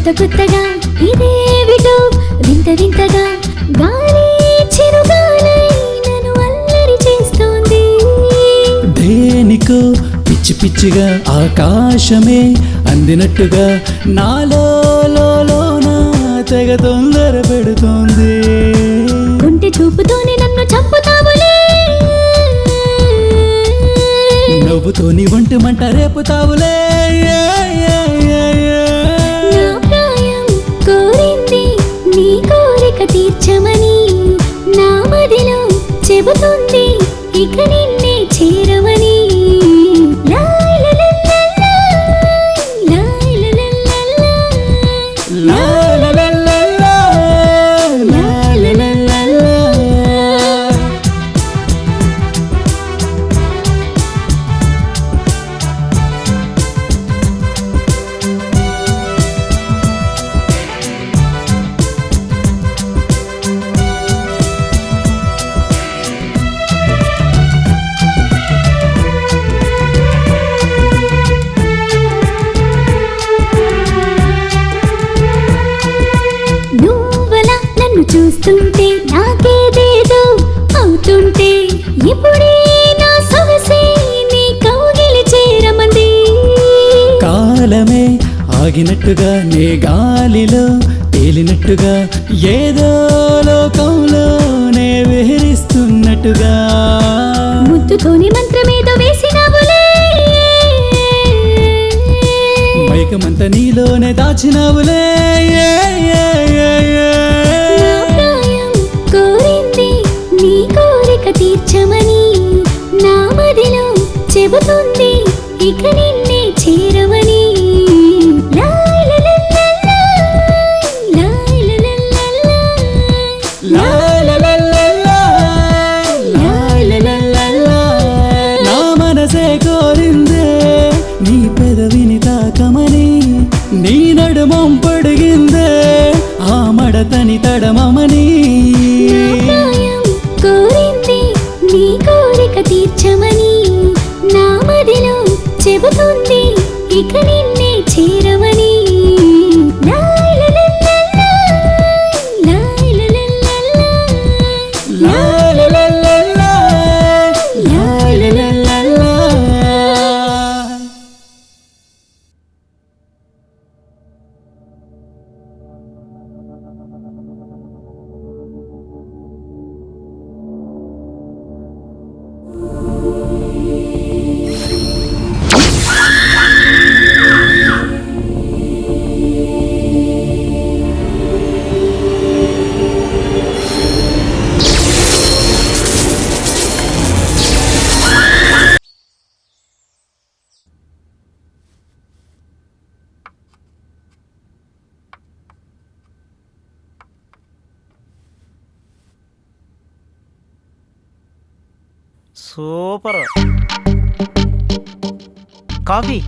కొత్త కొత్తగా ఇదేవిటో వింత వింతగా గాలి చిరుగాలై నన్ను అల్లరి చేస్తోంది. దేనికో పిచ్చి పిచ్చిగా ఆకాశమే అందినట్టుగా నాలో లోన తెగ తొందర పెడుతోంది. గుంటె చూపుతోనే నన్ను చంపుతావులే, నవ్వుతోని ఒంటి మంట రేపుతావులే. నా ప్రాయం కోరింది నీ కోరిక తీర్చమని, నా మదిలో చెబుతుంది ఇక నిన్నే చేరమని. చూస్తుంటే నాకేదేదో అవుతుంటే ఇప్పుడే నా సొగసే నీ కౌగిలి చేరమంది. కాలమే ఆగినట్టుగా నే గాలిలో తేలినట్టుగా ఏదో లోకంలో నే విహరిస్తున్నట్టుగా ముద్దుతోని మంత్రమేదో వేసినావులే, మైకమంతా నీలోనే దాచినావులే. నీ కోరిక తీర్చమని, నా మదిలో చెబుతుంది ఇక నిన్నే చేరమని. నా మనసే కోరిందే నీ పెదవిని తాకమని, నీ నడుమం పొడిగిందే ఆ మడతని తడమమని. కోరింది నీ కోరిక తీర్చమని, నా మదిలో చెబుతుంది ఇక నిన్నే చేరమని. Super coffee.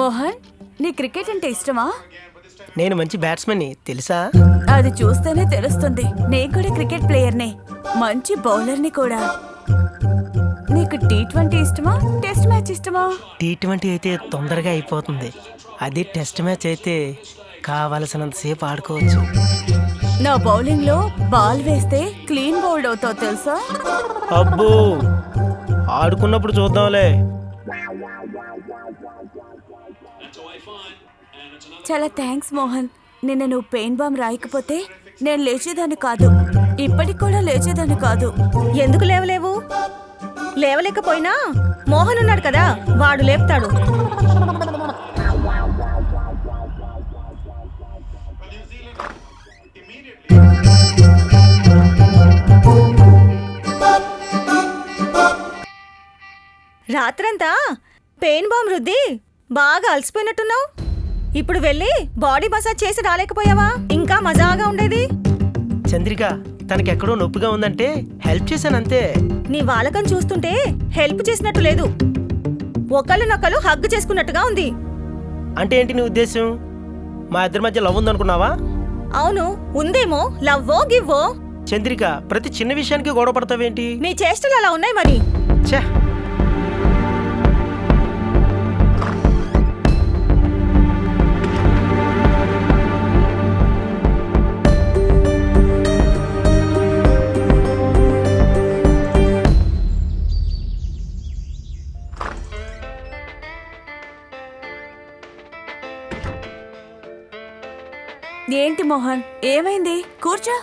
మోహన్, నీ క్రికెట్ అంటే ఇష్టమా? నేను మంచి బ్యాట్స్మెన్ తెలుసా? అది చూస్తేనే తెలుస్తుంది. నేను కూడా క్రికెట్ ప్లేయర్నే, మంచి బౌలర్ని కూడా. నీకు T20 ఇష్టమా, టెస్ట్ మ్యాచ్ ఇష్టమా? T20 అయితే తొందరగా అయిపోతుంది, అది టెస్ట్ మ్యాచ్ అయితే కావలసినంతసేపు ఆడుకోవచ్చు. నా బౌలింగ్ లో బాల్ వేస్తే క్లీన్ బౌల్డ్ అవుతావు తెలుసా? అబ్బో, ఆడుకున్నప్పుడు చూద్దాంలే. చాలా థ్యాంక్స్ మోహన్. నిన్న నువ్వు పెయిన్ బామ్ రాయకపోతే నేను లేచేదాన్ని కాదు, ఇప్పటికి కూడా లేచేదాన్ని కాదు. ఎందుకు లేవలేవు? లేవలేకపోయినా మోహన్ ఉన్నాడు కదా, వాడు లేపుతాడు. రాత్రంతా పెయిన్ బామ్ రుద్ది బాగా అలసిపోయినట్టున్నావు. ఇప్పుడు వెళ్ళి బాడీ మసాజ్ చేసి రాలేకపోయావా? ఇంకా మజాగా ఉండేది. చంద్రిక తనకెక్కడో నొప్పిగా ఉందంటే హెల్ప్ చేశాను అంతే. నీ వాలకం చూస్తుంటే హెల్ప్ చేసినట్టు లేదు, ఒకళ్ళనొకళ్ళు హగ్ చేసుకున్నట్టుగా ఉంది. అంటే ఏంటి నీ ఉద్దేశం? మా ఇద్దరి మధ్య లవ్ ఉందనుకున్నావా? అవును, ఉందేమో. లవ్వో గివ్వో. చంద్రిక ప్రతి చిన్న విషయానికి గొడవ పడతావేంటి? నీ చేష్టలు అలా ఉన్నాయి మరి. ఛే, ఏంటి మోహన్, ఏమైంది? కూర్చో.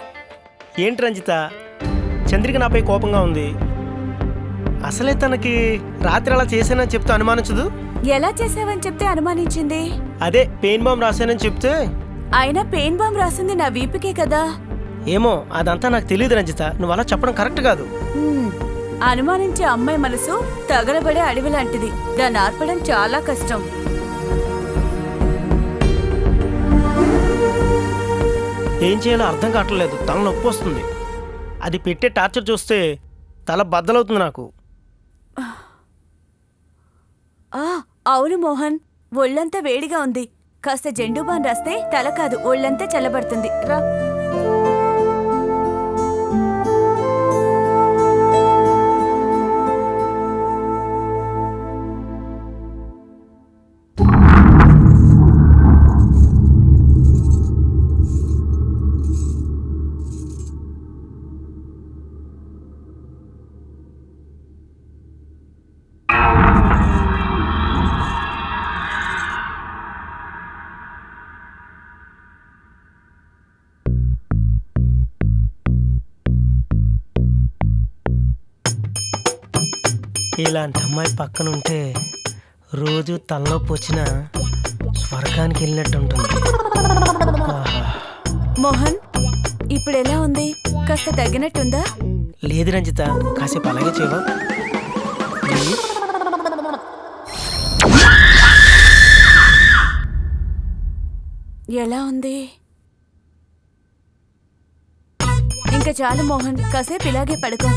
ఏంటి రంజిత, చంద్రిక నాపై కోపంగా ఉంది. అసలే తనకి రాత్రి అలా చేశానని చెప్తే అనుమానించదు. ఎలా చేసావని చెప్తే అనుమానించింది? అదే పెయిన్ బాంబ్ రాశానని చెప్తే. అయినా పెయిన్ బాంబ్ రాసింది నా వీపుకే కదా. ఏమో, అదంతా నాకు తెలియదు రంజిత, నువ్వు అలా చెప్పడం కరెక్ట్ కాదు. అనుమానించే అమ్మాయి మనసు తగలబడే అడవి లాంటిది, దాన్ని ఆర్పడం చాలా కష్టం. ఏం చేయాలో అర్థం కావట్లేదు, తల నొప్పి వస్తుంది. అది పెట్టే టార్చర్ చూస్తే తల బద్దలవుతుంది నాకు. అవును మోహన్, ఒళ్ళంతా వేడిగా ఉంది. కాస్త జెండు బాన్ రాస్తే తల కాదు ఒళ్ళంతా చల్లబడుతుంది. రా. ఇలాంటి అమ్మాయి పక్కనుంటే రోజు తలనొప్పి వచ్చినా స్వర్గానికి వెళ్ళినట్టు ఉంటుంది. మోహన్, ఇప్పుడు ఎలా ఉంది? కాస్త తగ్గినట్టుందా? లేదు రంజిత, కాసేపు అలాగే చేయవా? ఎలా ఉంది? ఇంకా చాలు మోహన్, కాసేపు ఇలాగే పడుకో.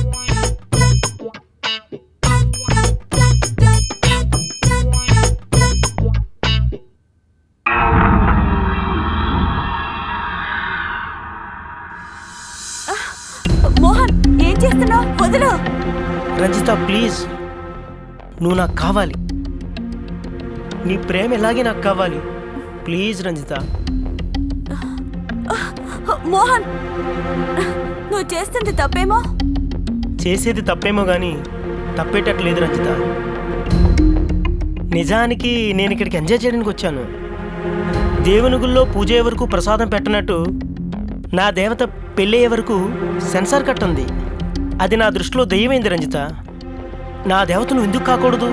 మోహన్, ఏం చేస్తున్నావు? వదిలు. రంజిత ప్లీజ్, నువ్వు నాకు కావాలి. నీ ప్రేమ ఎలాగే నాకు కావాలి. ప్లీజ్ రంజిత. మోహన్, నువ్వు చేస్తుంది తప్పేమో. చేసేది తప్పేమో కానీ తప్పేటట్లేదు రంజిత. నిజానికి నేను ఇక్కడికి ఎంజాయ్ చేయడానికి వచ్చాను. దేవుని గుళ్ళో పూజ వరకు ప్రసాదం పెట్టనట్టు నా దేవత పెళ్ళయ్యే వరకు సెన్సార్ కట్ ఉంది. అది నా దృష్టిలో దయ్యమైంది రంజిత. నా దేవతను ఎందుకు కాకూడదు?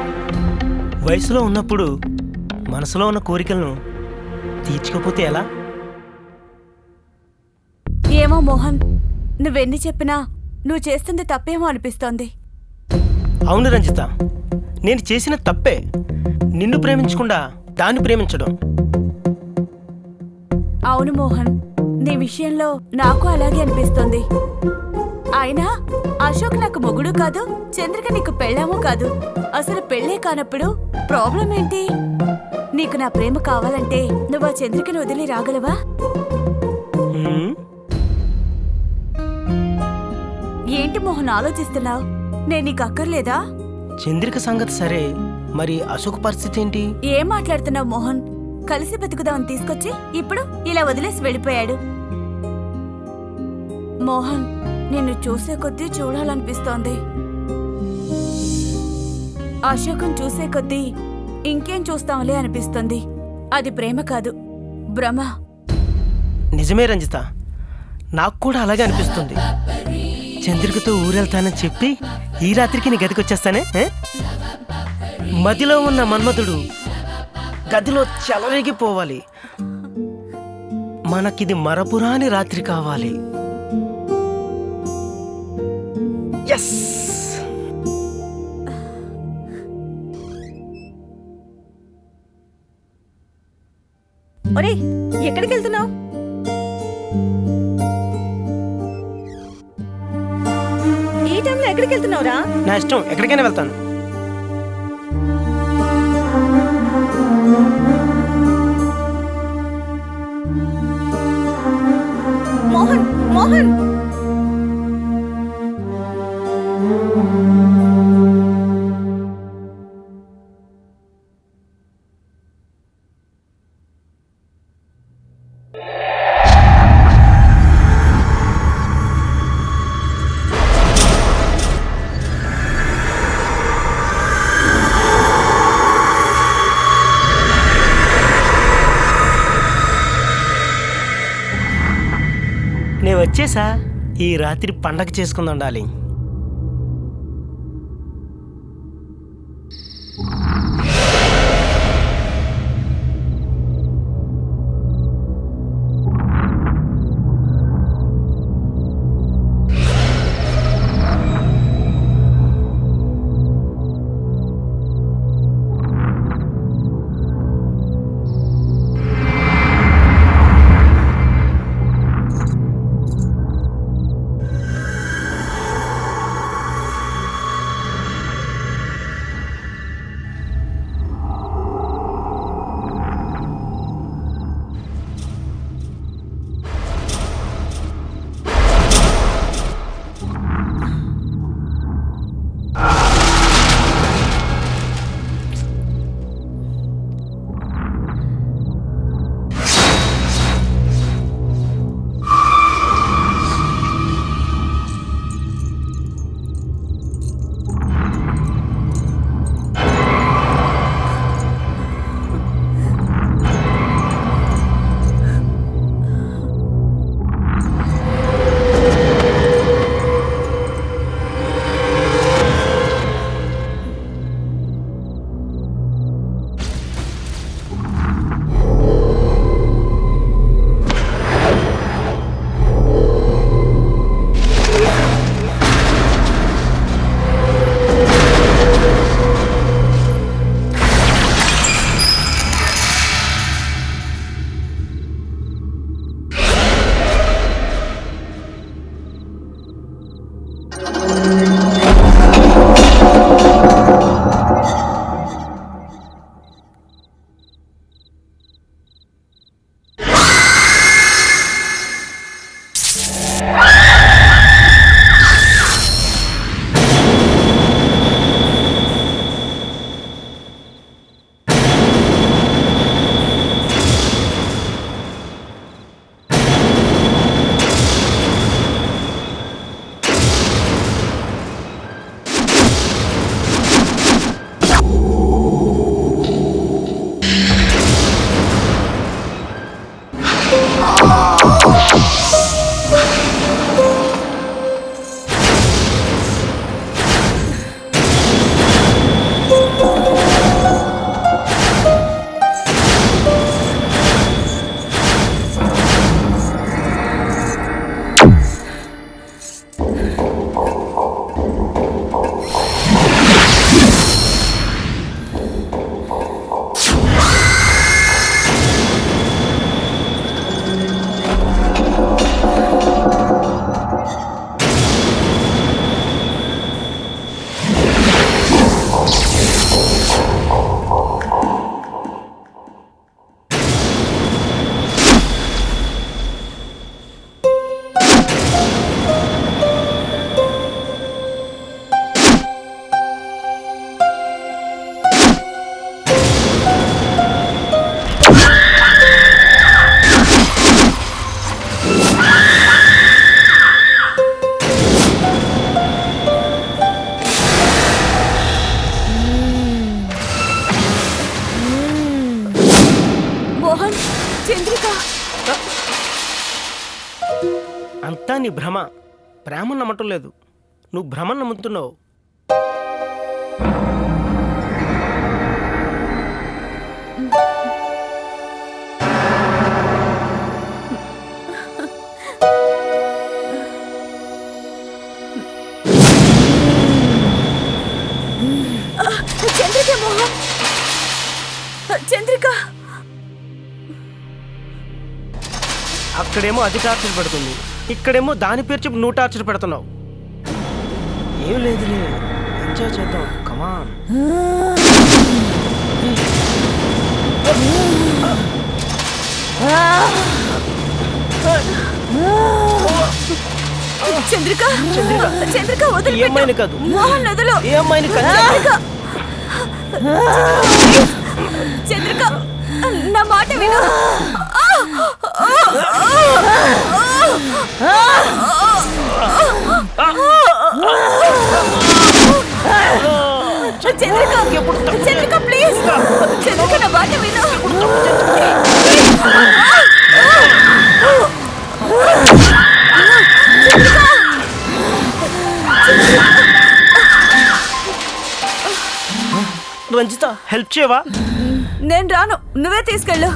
వయసులో ఉన్నప్పుడు మనసులో ఉన్న కోరికలను తీర్చుకోపోతే ఎలా? ఏమో మోహన్, నువ్వెన్ని చెప్పినా నువ్వు చేస్తుంది తప్పేమో అనిపిస్తోంది. అవును రంజిత, నేను చేసిన తప్పే నిన్ను ప్రేమించకుండా దాన్ని ప్రేమించడం. అవును మోహన్, నీ విషయంలో నాకు అలాగే అనిపిస్తోంది. అయినా అశోక్ నాకు మొగుడు కాదు, చంద్రిక నీకు పెళ్ళామో కాదు. అసలు పెళ్ళే కానప్పుడు ప్రాబ్లం ఏంటి? నీకు నా ప్రేమ కావాలంటే నువ్వు ఆ చంద్రికను వదిలి రాగలవా? ఏంటి మోహన్ ఆలోచిస్తున్నావు? నేను నీకు అక్కర్లేదా? చంద్రిక సంగతి సరే, మరి అశోక్ పరిస్థితి ఏంటి? ఏం మాట్లాడుతున్నావు మోహన్? కలిసి బతుకుదామని తీసుకొచ్చి ఇప్పుడు ఇలా వదిలేసి వెళ్ళిపోయాడు. మోహన్, నిన్ను చూసే కొద్దీ చూడాలనిపిస్తోంది. అశోకం చూసే కొద్దీ ఇంకేం చూస్తాంలే అనిపిస్తుంది. అది ప్రేమ కాదు, భ్రమ. నిజమే రంజిత, నాకు కూడా అలాగే అనిపిస్తుంది. చంద్రికతో ఊరెళ్తానని చెప్పి ఈ రాత్రికి నీ గదికొచ్చేస్తానే. మదిలో ఉన్న మన్మధుడు గదిలో చెలరేగిపోవాలి. మనకిది మరపురాని రాత్రి కావాలి. ఎస్. ఒరేయ్, ఎక్కడికి వెళ్తున్నావు? ఎక్కడికి వెళ్తున్నావురా? నా ఇష్టం, ఎక్కడికైనా వెళ్తాను. మోహన్, మోహన్, నేను వచ్చేసా. ఈ రాత్రి పండగ చేసుకుందాం ఉండాలి. అంతా నీ భ్రమ. ప్రేమను నమ్మటం లేదు, నువ్వు భ్రమను నమ్ముతున్నావు. చంద్రిక మోహన్, చంద్రిక. అక్కడేమో అది టార్చర్ పెడుతుంది, ఇక్కడేమో దాని పేరు చెప్పి నువ్వు టార్చర్ పెడుతున్నావు. ఏం లేదులే, ఎంజాయ్ చేద్దాం, కమాన్. చంద్రిక చంద్రిక వదిలి ఈ అమ్మాయిని కాదు, మోహన్ వదులు. ఏ అమ్మాయిని కాదు. చంద్రిక నా మాట విను. చంద్రిక ప్లీజ్, చంద్రిక నా మాట విను. రంజిత హెల్ప్ చేయవా? నేను రాను, నువ్వే తీసుకెళ్ళు.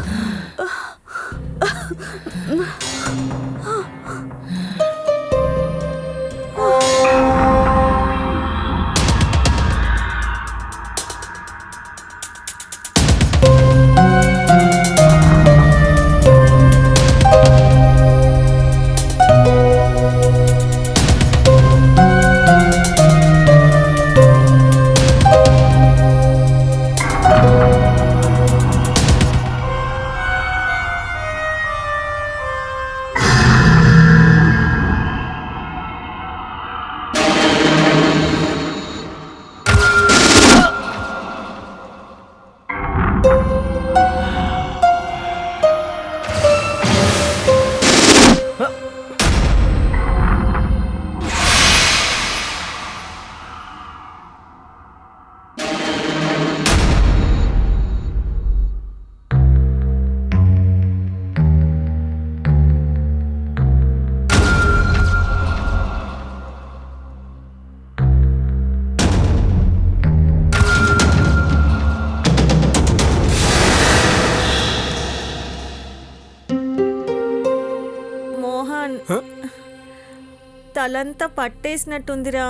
తలంతా పట్టేసినట్టుందిరా,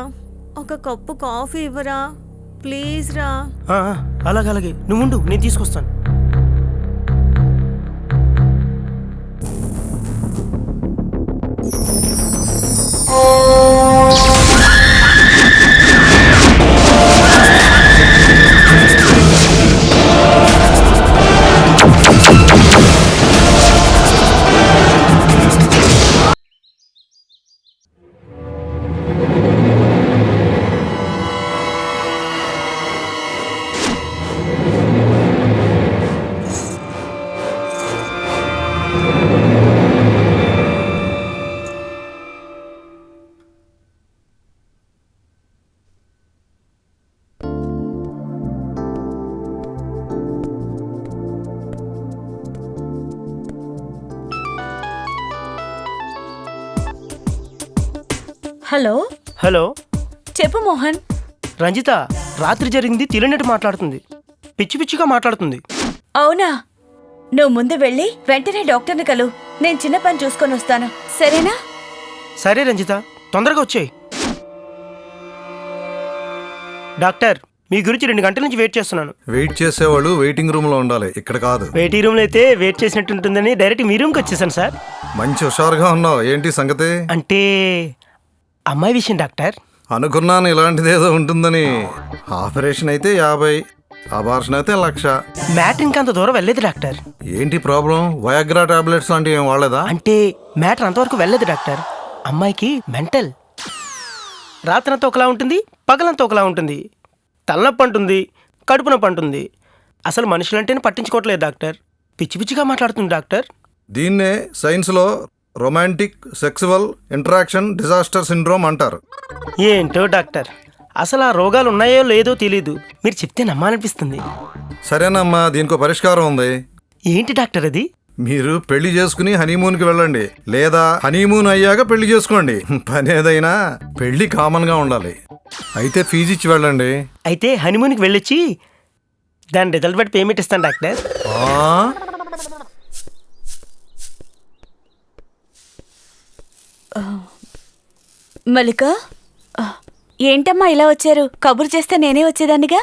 ఒక కప్పు కాఫీ ఇవ్వరా ప్లీజ్ రా. అలాగే నువ్వు ఉండు, నేను తీసుకొస్తాను. హలో హలో, చెప్పు మోహన్. రంజిత రాత్రి జరిగింది తెలియనట్టు మాట్లాడుతుంది, పిచ్చి పిచ్చిగా మాట్లాడుతుంది. అవునా? నువ్వు ముందు వెళ్ళి వెంటనే డాక్టర్ని కలు, నేను చిన్న పని చూసుకొని వస్తాను, సరేనా? సరే రంజిత, తొందరగా వచ్చేయి. డాక్టర్, మీ గురించి 2 గంటల నుంచి వెయిట్ చేస్తున్నాను. వెయిట్ చేసేవాళ్ళు వెయిటింగ్ రూమ్ లో ఉండాలి, ఇక్కడ కాదు. వెయిటింగ్ రూమ్ లో అయితే వెయిట్ చేసినట్టు ఉంటుందని డైరెక్ట్ మీ రూమ్కి వచ్చేసాను సార్. మంచి హుషారుగా ఉన్నావు, ఏంటి సంగతి? అంటే అమ్మాయి విషయం డాక్టర్. అనుకున్నాను ఇలాంటిదేదో ఉంటుందని. ఆపరేషన్ అయితే 50, అబార్షన్ అయితే 1,00,000. మ్యాటర్ ఇంకా అంత దూరం వెళ్ళలేదు డాక్టర్. ఏంటి ప్రాబ్లం? వయాగ్రా టాబ్లెట్స్ లాంటివి ఏం వాడలేదా? అంటే మ్యాటర్ అంతవరకు వెళ్ళలేదు డాక్టర్. అమ్మాయికి మెంటల్. రాత్రంతా ఒకలా ఉంటుంది, పగలంతా ఒకలా ఉంటుంది. తలనొప్పి అంటుంది, కడుపు నొప్పి అంటుంది. అసలు మనుషులంటేనే పట్టించుకోవట్లేదు డాక్టర్. పిచ్చి పిచ్చిగా మాట్లాడుతుంది డాక్టర్. దీన్నే సైన్స్లో romantic sexual interaction disaster syndrome అంటారు. ఏంటో డాక్టర్, అసలు ఆ రోగాలు ఉన్నాయో లేదో తెలీదు, మీరు చెప్తే నమ్మాలనిపిస్తుంది. సరేనమ్మా, దీనికో పరిష్కారం ఉంది. ఏంటి డాక్టర్ అది? మీరు పెళ్లి చేసుకుని హనీమూన్కి వెళ్ళండి, లేదా హనీమూన్ అయ్యాక పెళ్లి చేసుకోండి. పని ఏదైనా పెళ్లి కామన్గా ఉండాలి. అయితే ఫీజు ఇచ్చి వెళ్ళండి. అయితే హనీమూన్కి వెళ్ళొచ్చి దాని రిజల్ట్ బట్టి పేమెంట్ ఇస్తాను డాక్టర్. మల్లిక, ఏంటమ్మా ఇలా వచ్చారు? కబురు చేస్తే నేనే వచ్చేదాన్నిగా.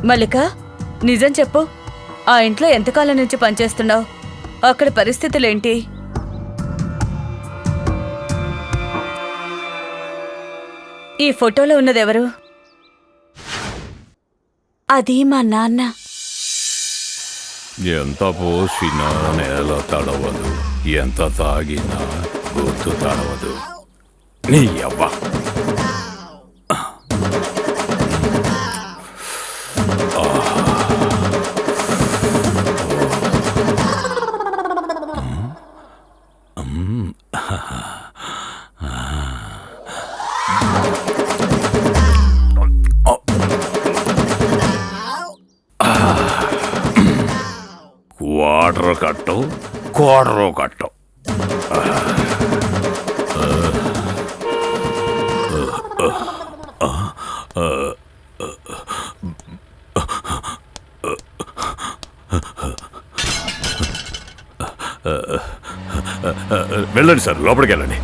మల్లిక, నిజం చెప్పు, ఆ ఇంట్లో ఎంతకాలం నుంచి పనిచేస్తున్నావు? అక్కడ పరిస్థితులేంటి? ఈ ఫోటోలో ఉన్నదెవరు? అది మా నాన్న. ఎంత పోసినా నేల తడవదు, ఎంత తాగినా గుర్తు తడవదు. నీ అవ్వ క్వార్టర్ కట్టు. వెళ్ళండి సార్, లోపలికి వెళ్ళండి.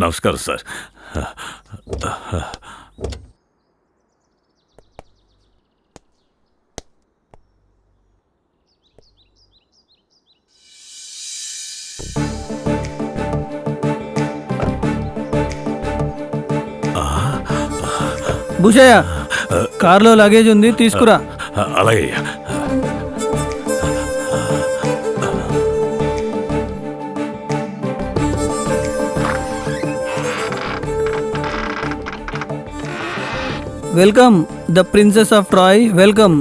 నమస్కారం సార్. భూషయ్య, కార్లో లగేజ్ ఉంది, తీసుకురా. అలాగే. Welcome the princess of Troy, welcome.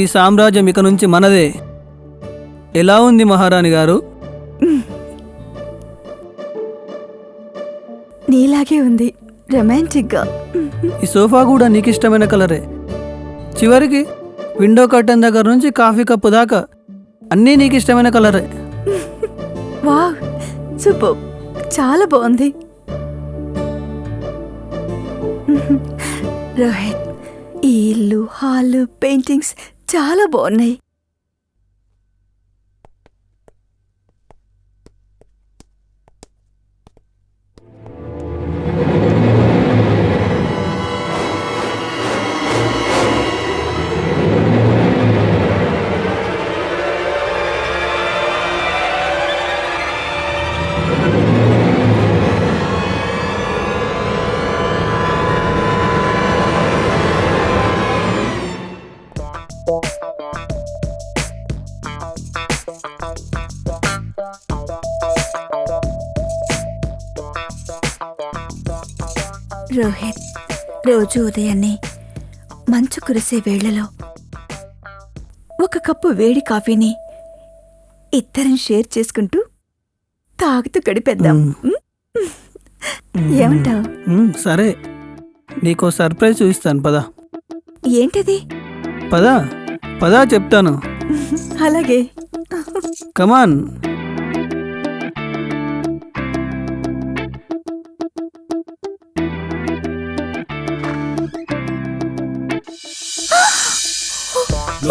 ఈ సామ్రాజ్యం ఇక నుంచి మనదే. ఎలా ఉంది మహారాణి గారు? నీలాగే ఉంది, రొమాంటిక్గా. ఈ సోఫా కూడా నీకు ఇష్టమైన కలరే. చివరికి విండో కర్టన్ దగ్గర నుంచి కాఫీ కప్పు దాకా అన్నీ నీకు ఇష్టమైన కలరే. వావ్, సూపర్, చాలా బాగుంది. రోహిత్, ఈ ఇల్లు, హాల్, పెయింటింగ్స్ చాలా బాగున్నాయి. రోహిత్, రోజు ఉదయాన్నే మంచు కురిసే వేళలో ఒక కప్పు వేడి కాఫీని ఇద్దరం షేర్ చేసుకుంటూ తాగుతూ గడిపేద్దాం. ఏమంటావు? సరే, నీకో సర్ప్రైజ్ చూపిస్తాను, పదా. ఏంటది? పదా పదా చెప్తాను. అలాగే. కమాన్.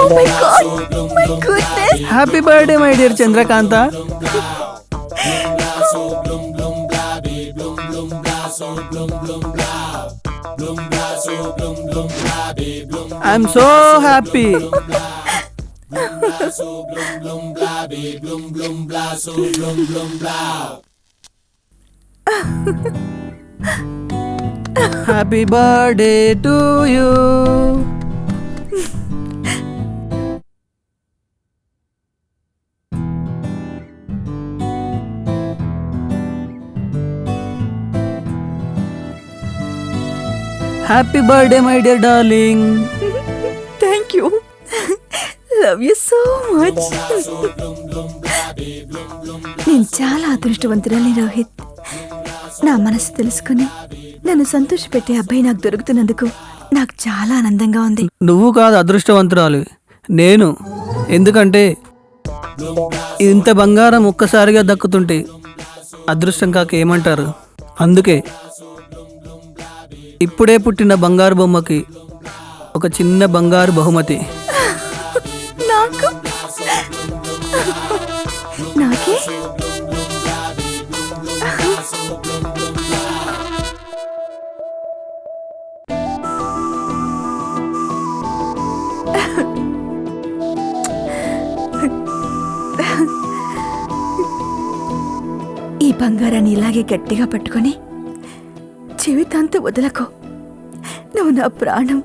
Oh my God! My goodness! Happy birthday my dear Chandrakanta. I'm so happy. Happy birthday to you. Happy birthday my dear darling. Thank you. Love you so much. నేను చాలా అదృష్టవంతురాలి రోహిత్. నా మనసు తెలుసుకుని నన్ను సంతోషపెట్టే అబ్బాయి నాకు దొరుకుతున్నందుకు నాకు చాలా ఆనందంగా ఉంది. నువ్వు కాదు అదృష్టవంతురాలు, నేను. ఎందుకంటే ఇంత బంగారం ఒక్కసారిగా దక్కుతుంటే అదృష్టం కాక ఏమంటారు. అందుకే ఇప్పుడే పుట్టిన బంగారు బొమ్మకి ఒక చిన్న బంగారు బహుమతి. నాకు నాకే ఈ బంగారాన్ని ఇలాగే గట్టిగా పట్టుకొని జీవితాంతం వదలకు. నువ్వు నా ప్రాణం.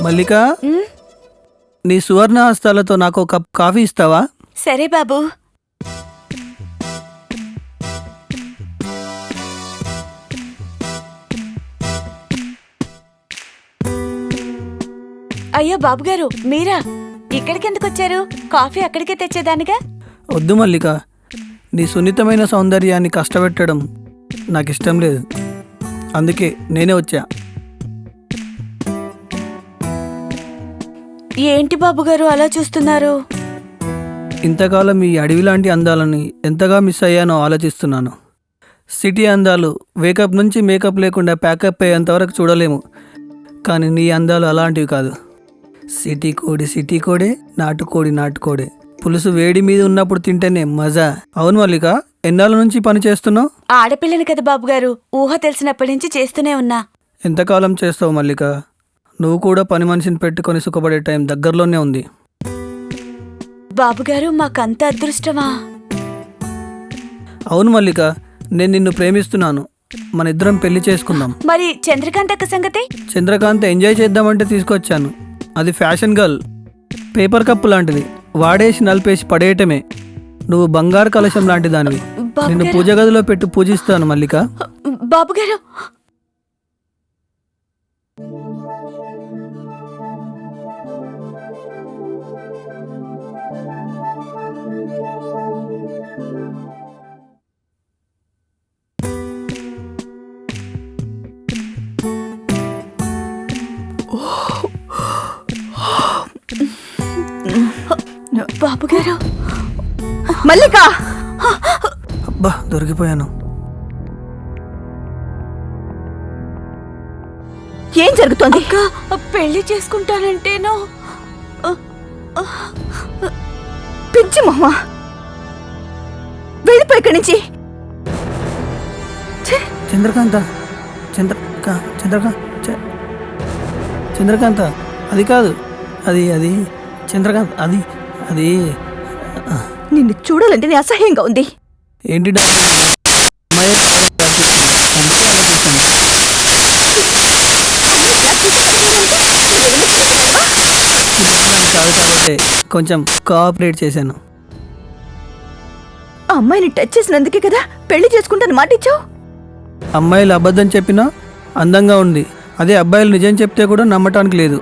మల్లిక, నీ సువర్ణ హస్తాలతో నాకు ఒక కప్ కాఫీ ఇస్తావా? సరే బాబు. అయ్యో బాబుగారు, మీరా? ఇక్కడికెందుకు వచ్చారు? కాఫీ అక్కడికే తెచ్చేదానిగా. వద్దు మల్లిక, నీ సున్నితమైన సౌందర్యాన్ని కష్టపెట్టడం నాకు ఇష్టం లేదు. అందుకే నేనే వచ్చా. ఏంటి బాబుగారు అలా చూస్తున్నారు? ఇంతకాలం ఈ అడవి లాంటి అందాలని ఎంతగా మిస్ అయ్యానో ఆలోచిస్తున్నాను. సిటీ అందాలు వేకప్ నుంచి మేకప్ లేకుండా ప్యాకప్ అయ్యేంతవరకు చూడలేము, కానీ నీ అందాలు అలాంటివి కాదు. సిటీ కోడే, నాటుకోడే. పులుసు వేడి మీద ఉన్నప్పుడు తింటేనే మజా. అవును మల్లిక, ఎన్నాళ్ళ నుంచి పని చేస్తున్నావు? ఆడపిల్లని కదా బాబుగారు, ఊహ తెలిసినప్పటి నుంచి చేస్తూనే ఉన్నా. ఎంతకాలం చేస్తావు మల్లిక? నువ్వు కూడా పని మనిషిని పెట్టుకొని సుఖపడే టైం దగ్గరలోనే ఉంది. బాబుగారు, మాకంత అదృష్టమా? అవును మల్లిక, నేను నిన్ను ప్రేమిస్తున్నాను. మన ఇద్దరం పెళ్లి చేసుకుందాం. మరి చంద్రకాంత్ అక్క సంగతి? చంద్రకాంత్ ఎంజాయ్ చేద్దామంటే తీసుకొచ్చాను. అది ఫ్యాషన్ గర్ల్, పేపర్ కప్పు లాంటిది. వాడేసి నలిపేసి పడేయటమే. నువ్వు బంగారు కలశం లాంటి దానివి. నిన్ను పూజ గదిలో పెట్టి పూజిస్తాను మల్లిక. బాబుగారు, బాబుగారు. మల్లిక, అబ్బా దొరికిపోయాను. ఏం జరుగుతోంది? అక్క పెళ్లి చేసుకుంటానంటేనో. పిచ్చి మొహ, వెళ్ళిపో ఇక్కడి నుంచి. చంద్రకాంత అది కాదు, అది చంద్రకాంత్, అది నిన్ను చూడాలంటే అసహ్యంగా ఉంది. ఏంటి కొంచెం కోఆపరేట్ చేశాను. ఆ అమ్మాయిని టచ్ చేసినందుకే కదా పెళ్లి చేసుకుంటాను మాట ఇచ్చావు. అమ్మాయిలు అబద్ధం చెప్పినా అందంగా ఉంది, అదే అబ్బాయిలు నిజం చెప్తే కూడా నమ్మటానికి లేదు.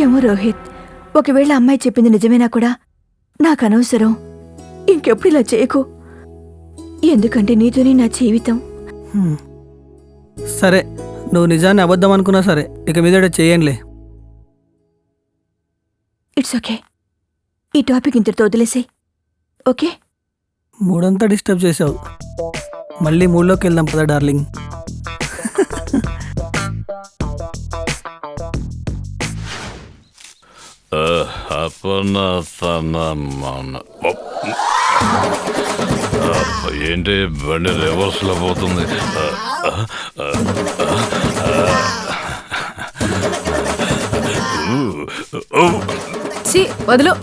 ఏమో రోహిత్, ఒకవేళ అమ్మాయి చెప్పింది నిజమేనా కూడా నాకు అనవసరం. ఇంకెప్పుడు ఇలా చేయకు, ఎందుకంటే నీతోనే నా జీవితం. సరే, నువ్వు నిజాన్ని అబద్ధం అనుకున్నా సరే, ఇక మీదట చేయండిలే. ఇట్స్ ఓకే, ఈ టాపిక్ ఇంతటితో వదిలేసాయి. ఓకే, మూడంతా డిస్టర్బ్ చేసావు. మళ్ళీ మూడులోకి వెళ్దాం పద డార్లింగ్. ఏంటి బండి రివర్స్ లో పోతుంది? ఛీ వదులు.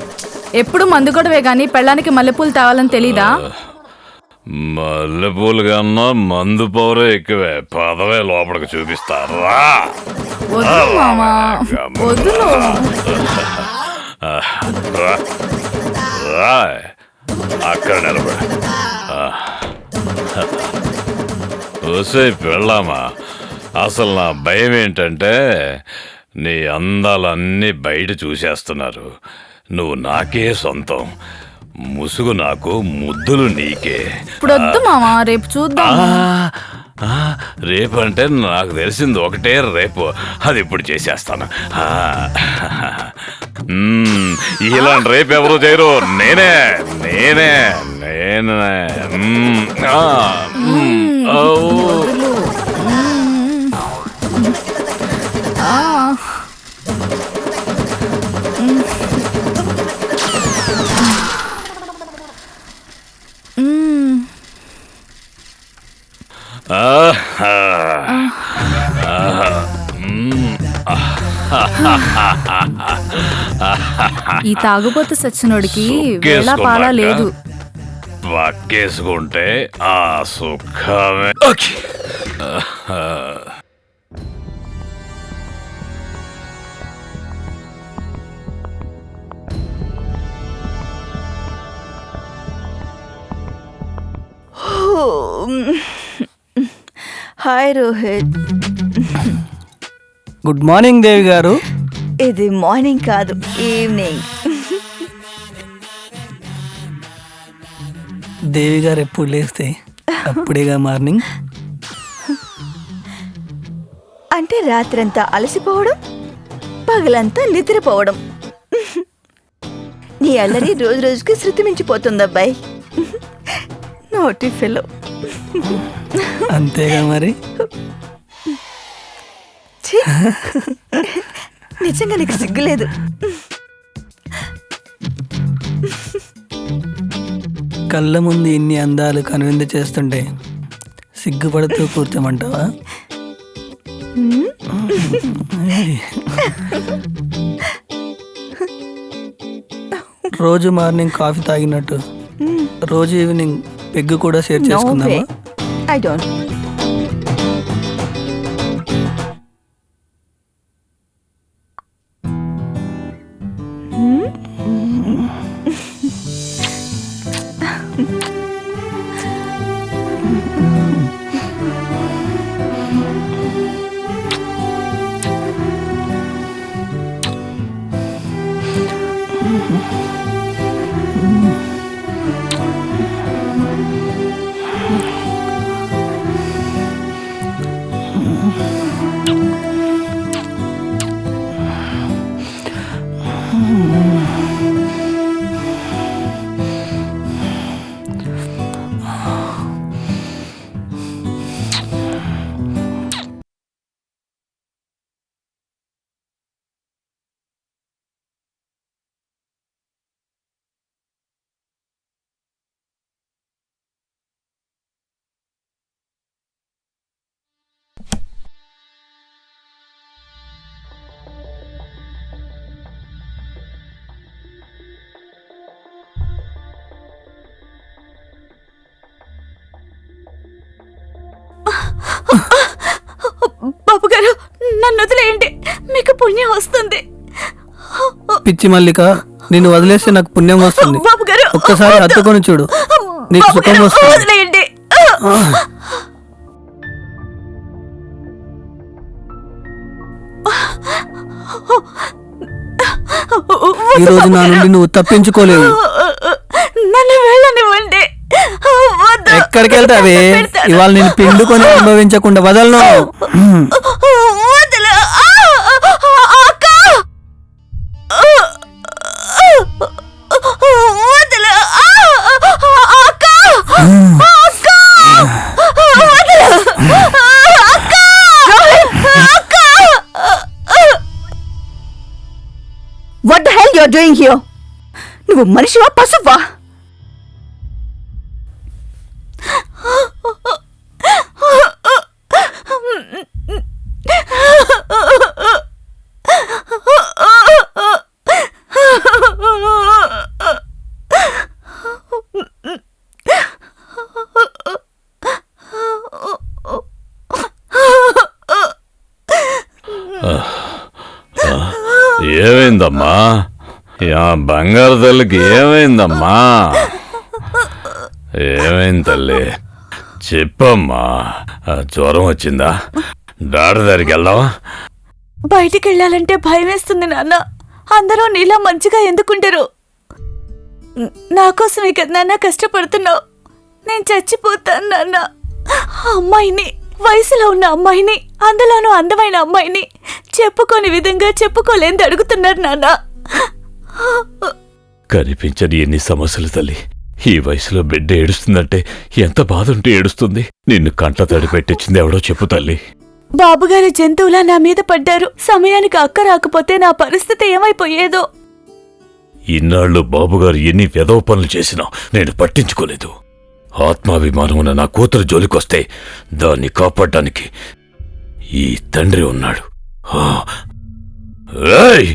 ఎప్పుడు మందు గొడవే గాని పెళ్ళానికి మల్లెపూలు తేవాలని తెలీదా? మల్లెపూలు కన్నా మందు పౌరే ఎక్కువే. పదవే లోపలికి చూపిస్తారా? వదులు మామా, వదులు. అక్కడ నిలబడి వసే పెళ్ళామా. అసలు నా భయం ఏంటంటే నీ అందాలన్నీ బయట చూసేస్తున్నారు. నువ్వు నాకే సొంతం. ముసుగు నాకు, ముద్దులు నీకే. ఇప్పుడు వద్దు మామా, రేపు చూద్దాం. రేపు అంటే నాకు తెలిసింది ఒకటే రేపు. అది ఇప్పుడు చేసేస్తాను. ఇలాంటి రేపు ఎవరు చేయరు. నేనే నేనే నేనే ఈ తాగుబోతు సచ్చినోడికి వేళ పాలా లేదు. పక్కేసుకుంటే ఆ సుఖమే. హాయ్ రోహిత్. గుడ్ మార్నింగ్ దేవి గారు. ఇది మార్నింగ్ కాదు, ఈవినింగ్. దేవి గారు ఎప్పుడు లేస్తే అప్పుడేగా మార్నింగ్. అంటే రాత్రంతా అలసిపోవడం, పగలంతా నిద్రపోవడం. నీ అల్లరి రోజు రోజుకి శృతి మించిపోతుంది అబ్బాయి. నోటి ఫెలో. అంతేగా మరి. నిజంగా నీకు సిగ్గులేదు. కళ్ళ ముందు ఇన్ని అందాలు కనువిందు చేస్తుంటే సిగ్గుపడుతూ కూర్చోమంటావా? రోజు మార్నింగ్ కాఫీ తాగినట్టు రోజు ఈవినింగ్ పెగ్గు కూడా షేర్ చేసుకుందామా? I don't. బాబు గారు, నన్ను వదిలేయండి, మీకు పుణ్యం వస్తుంది. పిచ్చి మల్లిక, నిన్ను వదిలేస్తే నాకు పుణ్యం వస్తుంది. బాబు గారు, ఒక్కసారి హత్తుకొని చూడు, నీకు సుఖం వస్తుంది. వదిలేయండి. ఈ రోజు నా నుండి నువ్వు తప్పించుకోలేవు. నన్ను వెళ్ళనివ్వండి. ఎక్కడికి వెళ్తావే? ఇవాళ నేను పిండుకొని అనుభవించకుండా వదలను. What the hell you're doing అయ్యో, నువ్వు మనిషివా పశువా? ఏమైందమ్మా? బంగారు తల్లికి ఏమైందమ్మా? ఏమైంది తల్లి? చెప్పమ్మా. జ్వరం వచ్చిందా? డాక్టర్ దగ్గరికి వెళ్దామా? బయటికి వెళ్ళాలంటే భయం వేస్తుంది నాన్న. అందరూ నీలా మంచిగా ఎందుకుంటారు? నా కోసమే కదా నాన్న కష్టపడుతున్నావు. నేను చచ్చిపోతాను నాన్న. అమ్మాయిని, వయసులో ఉన్న అమ్మాయిని, అందులోనూ అందమైన అమ్మాయిని చెప్పుకోని విధంగా చెప్పుకోలేంది అడుగుతున్నారు నాన్న. కనిపించని ఎన్ని సమస్యలు తల్లి. ఈ వయసులో బిడ్డ ఏడుస్తుందంటే ఎంత బాధ ఉంటే ఏడుస్తుంది. నిన్ను కంట తడి పెట్టించింది ఎవడో చెప్పు తల్లి. బాబుగారి జంతువులా నా మీద పడ్డారు. సమయానికి అక్క రాకపోతే నా పరిస్థితి ఏమైపోయేదో. ఇన్నాళ్ళు బాబుగారు ఎన్ని వెధవ పనులు చేసినా నేను పట్టించుకోలేదు. ఆత్మాభిమానం ఉన్న నా కూతురు జోలికొస్తే దాన్ని కాపాడడానికి ఈ తండ్రి ఉన్నాడు. రేయ్!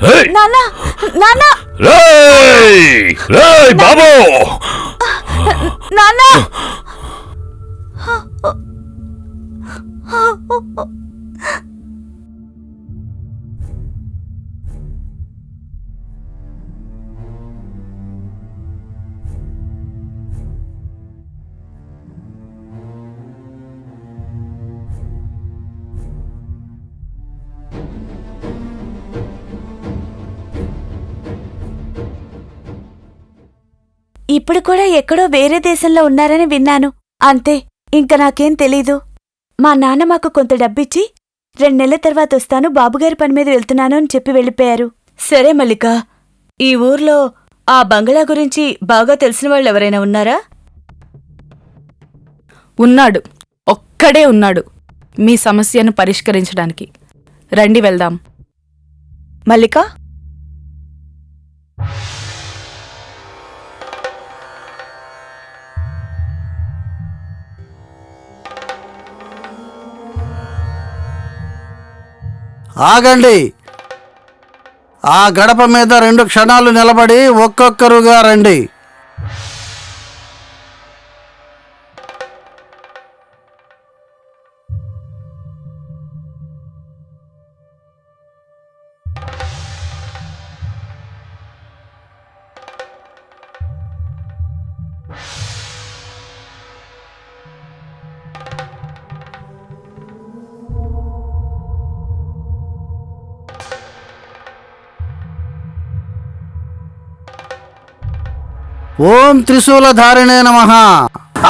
రేయ్! నాన్నా, నాన్నా, రేయ్! రేయ్ బాబు! నాన్నా. ఇప్పుడు కూడా ఎక్కడో వేరే దేశంలో ఉన్నారని విన్నాను. అంతే, ఇంక నాకేం తెలీదు. మా నాన్న మాకు కొంత డబ్బిచ్చి 2 నెలల తర్వాత వస్తాను, బాబుగారి పని మీద వెళ్తున్నాను అని చెప్పి వెళ్ళిపోయారు. సరే మల్లిక, ఈ ఊర్లో ఆ బంగ్లా గురించి బాగా తెలిసిన వాళ్ళు ఎవరైనా ఉన్నారా? ఉన్నాడు, ఒక్కడే ఉన్నాడు మీ సమస్యను పరిష్కరించడానికి. రండి వెళ్దాం. మల్లిక, ఆగండి. ఆ గడప మీద 2 క్షణాలు నిలబడి ఒక్కొక్కరుగా రండి. ఓం త్రిశూలధారిణే నమః.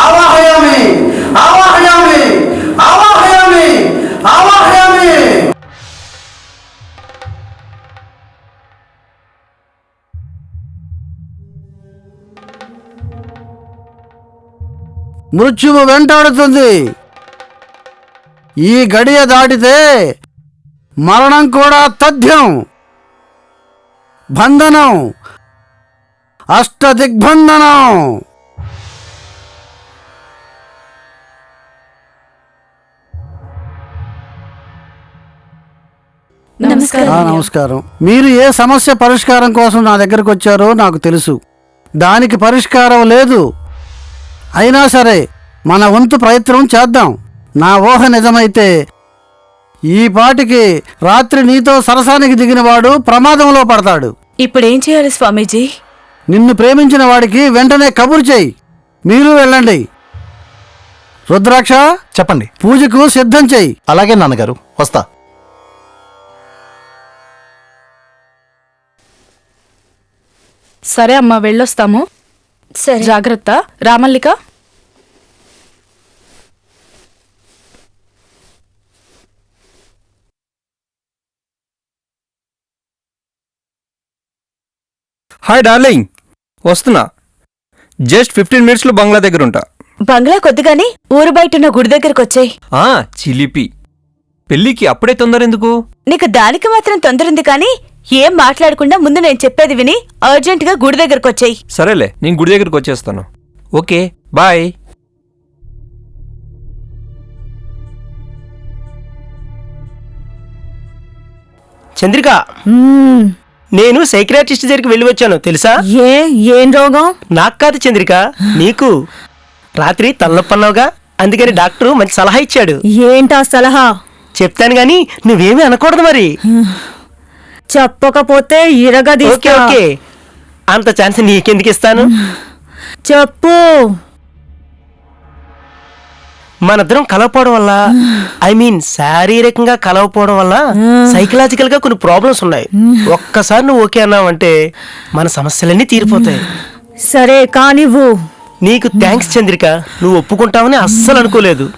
ఆవాహయామి, ఆవాహయామి, ఆవాహయామి, ఆవాహయామి. మృత్యువు వెంటాడుతుంది. ఈ గడియ దాటితే మరణం కూడా తథ్యం. బంధనం, అష్టదిగ్బంధనం. నమస్కారం. మీరు ఏ సమస్య పరిష్కారం కోసం నా దగ్గరకు వచ్చారో నాకు తెలుసు. దానికి పరిష్కారం లేదు. అయినా సరే మన వంతు ప్రయత్నం చేద్దాం. నా ఊహ నిజమైతే ఈ పాటికి రాత్రి నీతో సరసానికి దిగినవాడు ప్రమాదంలో పడతాడు. ఇప్పుడేం చేయాలి స్వామీజీ? నిన్ను ప్రేమించిన వాడికి వెంటనే కబురు చేయి. మీరు వెళ్ళండి. రుద్రాక్ష, చెప్పండి. పూజకు సిద్ధం చెయ్యి. అలాగే నాన్నగారు, వస్తా. సరే అమ్మా, వెళ్ళొస్తాము. సరే, జాగ్రత్త. రామల్లిక, హాయ్ డార్లింగ్, వస్తున్నా. జస్ట్ 15 మినిట్స్లో బంగ్లా దగ్గర ఉంటా. బంగ్లా కొద్దిగాని ఊరు బయట ఉన్న గుడి దగ్గరకు వచ్చాయి. చిలిపి, పెళ్ళికి అప్పుడే తొందర ఎందుకు? నీకు దానికి మాత్రం తొందరుంది కానీ ఏం మాట్లాడకుండా ముందు నేను చెప్పేది విని అర్జెంటుగా గుడి దగ్గరకు వచ్చేయి. సరేలే, నేను గుడి దగ్గరికి వచ్చేస్తాను. Okay, bye. చంద్రిక, నేను సైకియాట్రిస్ట్ దగ్గరికి వెళ్ళి వచ్చాను తెలుసా? ఏం రోగం? నాకు కాదు చంద్రిక, నీకు. రాత్రి తలనొప్పన్నావుగా, అందుకని డాక్టరు మంచి సలహా ఇచ్చాడు. ఏంటా సలహా? చెప్తాను గాని నువ్వేమీ అనకూడదు మరి. చెప్పకపోతే ఓకే ఓకే, అంత ఛాన్స్ నీకెందుకు ఇస్తాను? చెప్పు. మనిద్దరం కలవపోవడం వల్ల, శారీరకంగా కలవపోవడం వల్ల సైకలాజికల్ గా కొన్ని ప్రాబ్లమ్స్ ఉన్నాయి. ఒక్కసారి నువ్వు ఓకే అన్నావంటే మన సమస్యలన్నీ తీరిపోతాయి. సరే కానివ్వు. నీకు థ్యాంక్స్ చంద్రిక, నువ్వు ఒప్పుకుంటావని అస్సలు అనుకోలేదు.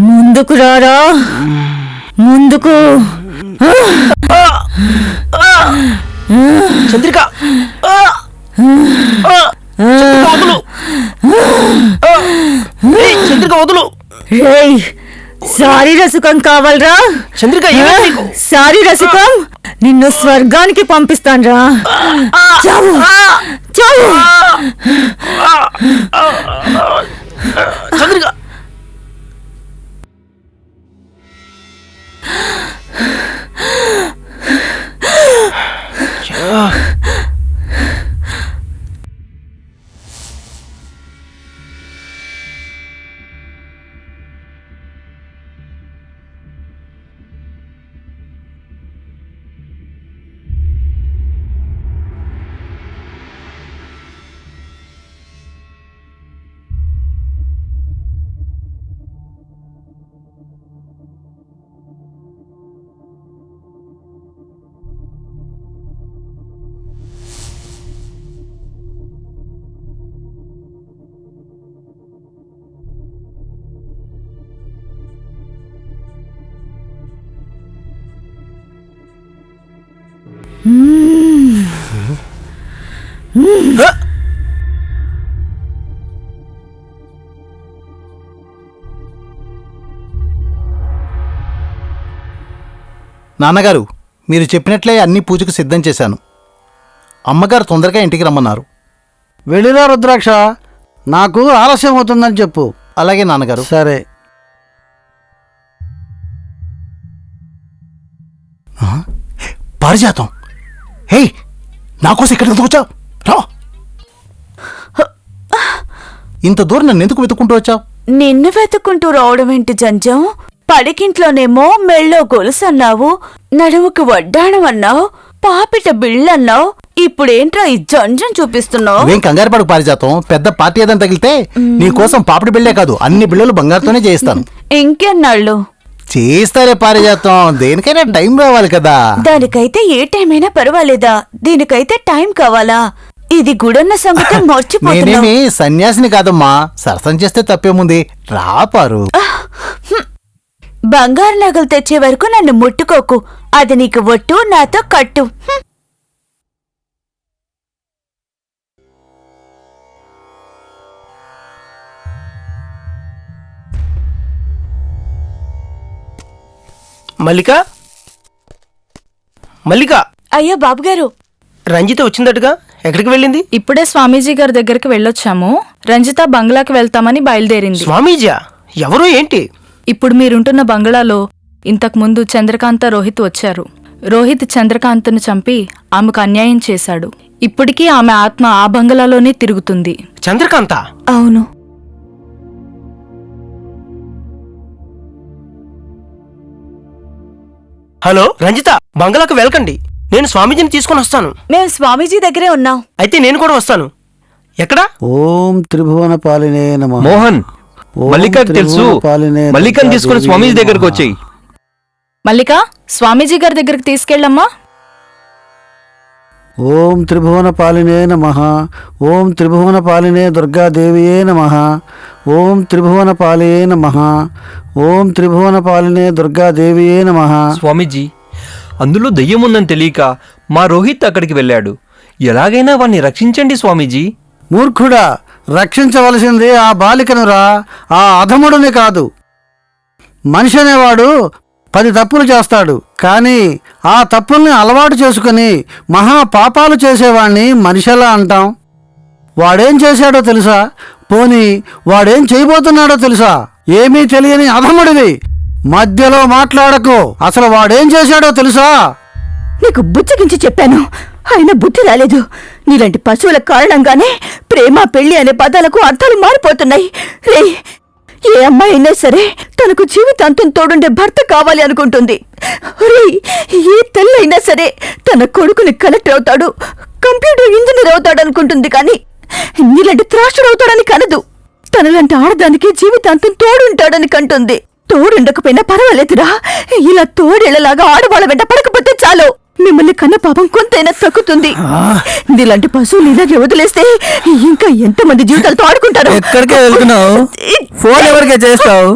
ముందుకు రారా, ముందుకు. చంద్రిక, చంద్రిక వదులు. శారీర సుఖం కావాలరా చంద్రిక? శారీర సుఖం నిన్ను స్వర్గానికి పంపిస్తాన్రా. చావు చావు. చంద్రిక, నాన్నగారు, మీరు చెప్పినట్లే అన్ని పూజకు సిద్ధం చేశాను. అమ్మగారు తొందరగా ఇంటికి రమ్మన్నారు. వెళ్ళిరా రుద్రాక్ష, నాకు ఆలస్యం అవుతుందని చెప్పు. అలాగే నాన్నగారు. సరే. పారిజాతం, హే, నాకోసం ఇక్కడ ఎందుకు వచ్చావు? ఇంత దూరం నన్ను ఎందుకు వెతుక్కుంటూ వచ్చావు? నిన్ను వెతుక్కుంటూ రావడం ఏంటి జంజం? పడికింట్లోనేమో మెళ్ళో గొలుసన్నావు, నడుముకు వడ్డాణం అన్నావు, పాపిట బిళ్ళన్నావు, ఇప్పుడేంట్రా ఈ జంజం చూపిస్తున్నావు? నువ్వేం కంగారు పడకు పారిజాతం. పెద్ద పార్టీ ఏదైనా తగిలితే నీకోసం పాపిడి బిళ్ళే కాదు, అన్ని బిళ్ళలు బంగారుతోనే చేయిస్తాను. ఇంకెన్నాళ్ళు చేస్తారే పారిజాతం, దేనికైనా టైం రావాలి కదా. దానికైతే ఏ టైం అయినా పర్వాలేదా? దీనికైతే టైం కావాలా? ఇది గుడన్న సంగతి మర్చిపోతున్నా. నేనేమి సన్యాసిని కాదమ్మా, సరసం చేస్తే తప్పేముంది. రాపారు. బంగారు నగలు తెచ్చే వరకు నన్ను ముట్టుకోకు. అది నీకు ఒట్టు, నాతో కట్టు. మల్లిక, మల్లిక. అయ్యా బాబుగారు, రంజిత వచ్చిందటుగా, ఎక్కడికి వెళ్ళింది? ఇప్పుడే స్వామీజీ గారి దగ్గరికి వెళ్ళొచ్చాము. రంజిత బంగ్లాకి వెళ్తామని బయలుదేరింది. స్వామీజీ ఎవరు ఏంటి? ఇప్పుడు మీరుంటున్న బంగ్లాలో ఇంతకుముందు చంద్రకాంత రోహిత్ వచ్చారు. రోహిత్ చంద్రకాంతను చంపి ఆమెకు అన్యాయం చేశాడు. ఇప్పటికీ ఆమె ఆత్మ ఆ బంగ్లాలోనే తిరుగుతుంది. చంద్రకాంత? అవును. హలో రంజిత, బంగ్లాకు వెళ్ళకండి. నేను స్వామీజీని తీసుకుని వస్తాను. మేము స్వామీజీ దగ్గరే ఉన్నాం. అయితే నేను కూడా వస్తాను. ఎక్కడా? ఓం త్రిభువన పాలినే నమః. మోహన్, మల్లికకు తెలుసు. మల్లికను తీసుకుని స్వామీజీ దగ్గరకు వచ్చేయి. మల్లిక, స్వామీజీ గారి దగ్గరికి తీసుకెళ్ళమ్మా. ఓం త్రిభువన పాలినే నమః. ఓం త్రిభువన పాలినే దుర్గాదేవియే నమః. ఓం త్రిభువన పాలినే నమః. ఓం త్రిభువన పాలినే దుర్గాదేవియే నమః. స్వామీజీ, అందులో దెయ్యం ఉందని తెలియక మా రోహిత్ అక్కడికి వెళ్ళాడు. ఎలాగైనా వాణ్ణి రక్షించండి స్వామీజీ. మూర్ఖుడా, రక్షించవలసింది ఆ బాలికనురా, ఆ అధముడిని కాదు. మనిషి అనేవాడు 10 తప్పులు చేస్తాడు, కానీ ఆ తప్పుల్ని అలవాటు చేసుకుని మహాపాపాలు చేసేవాణ్ణి మనిషిలా అంటాం. వాడేం చేశాడో తెలుసా? పోనీ వాడేం చేయబోతున్నాడో తెలుసా? ఏమీ తెలియని అధముడివి, మధ్యలో మాట్లాడకు. అసలు వాడేం చేశాడో తెలుసా? నీకు బుజ్జగించి చెప్పాను, అయినా బుద్ధి రాలేదు. నీలాంటి పశువుల కారణంగానే ప్రేమ పెళ్లి అనే పదాలకు అర్థాలు మారిపోతున్నాయి. రే, ఏ అమ్మాయి అయినా సరే తనకు జీవితాంతం తోడుండే భర్త కావాలి అనుకుంటుంది. రే, ఏ తల్లి అయినా సరే తన కొడుకుని కలెక్టర్ అవుతాడు, కంప్యూటర్ ఇంజనీర్ అవుతాడు అనుకుంటుంది, కానీ నీలాంటి త్రాసుడు అవుతాడని కనదు. తనలాంటి ఆడదానికి జీవితాంతం తోడుంటాడని కంటుంది. తోడుండకపోయినా పర్వాలేదురా, ఇలా తోడేళ్లలాగా ఆడవాళ్ళ వెంట పడకపోతే చాలు. మిమ్మల్ని కన్న పాపం కొంతైనా తగ్గుతుంది. నీలాంటి పశువులు ఇలాగే వదిలేస్తే ఇంకా ఎంతమంది జీవితాలతో ఆడుకుంటారు. ఎక్కడికే వెళ్తున్నావు? ఫోన్ ఎవరికే చేస్తావు?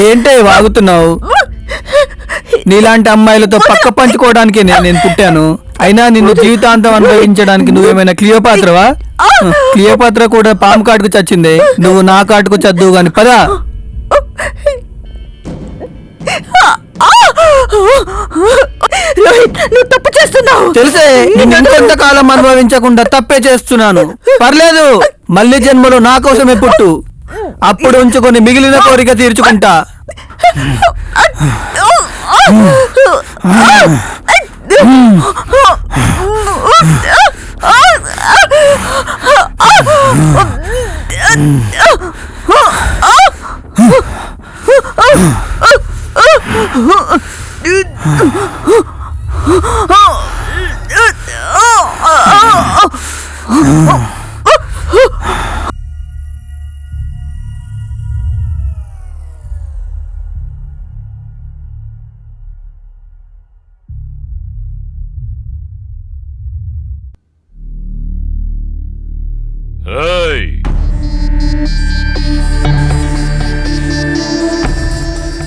ఏంటే వాగుతున్నావు? నీలాంటి అమ్మాయిలతో పక్క పంచుకోవడానికి నేను పుట్టాను. అయినా నిన్ను జీవితాంతం అనుభవించడానికి నువ్వేమైనా క్లియోపాత్రవా? క్లియోపాత్ర కూడా పాము కాటుకు చచ్చిందే, నువ్వు నా కాటుకు చద్దువు గాని పదా. నువ్వు తప్పు చేస్తున్నావు తెలుసే, నిన్ను ఇంకొంతకాలం అనుభవించకుండా తప్పే చేస్తున్నాను. పర్లేదు, మళ్ళీ జన్మలో నా కోసమే పుట్టు, అప్పుడు ఉంచుకొని మిగిలిన కోరిక తీర్చుకుంటా.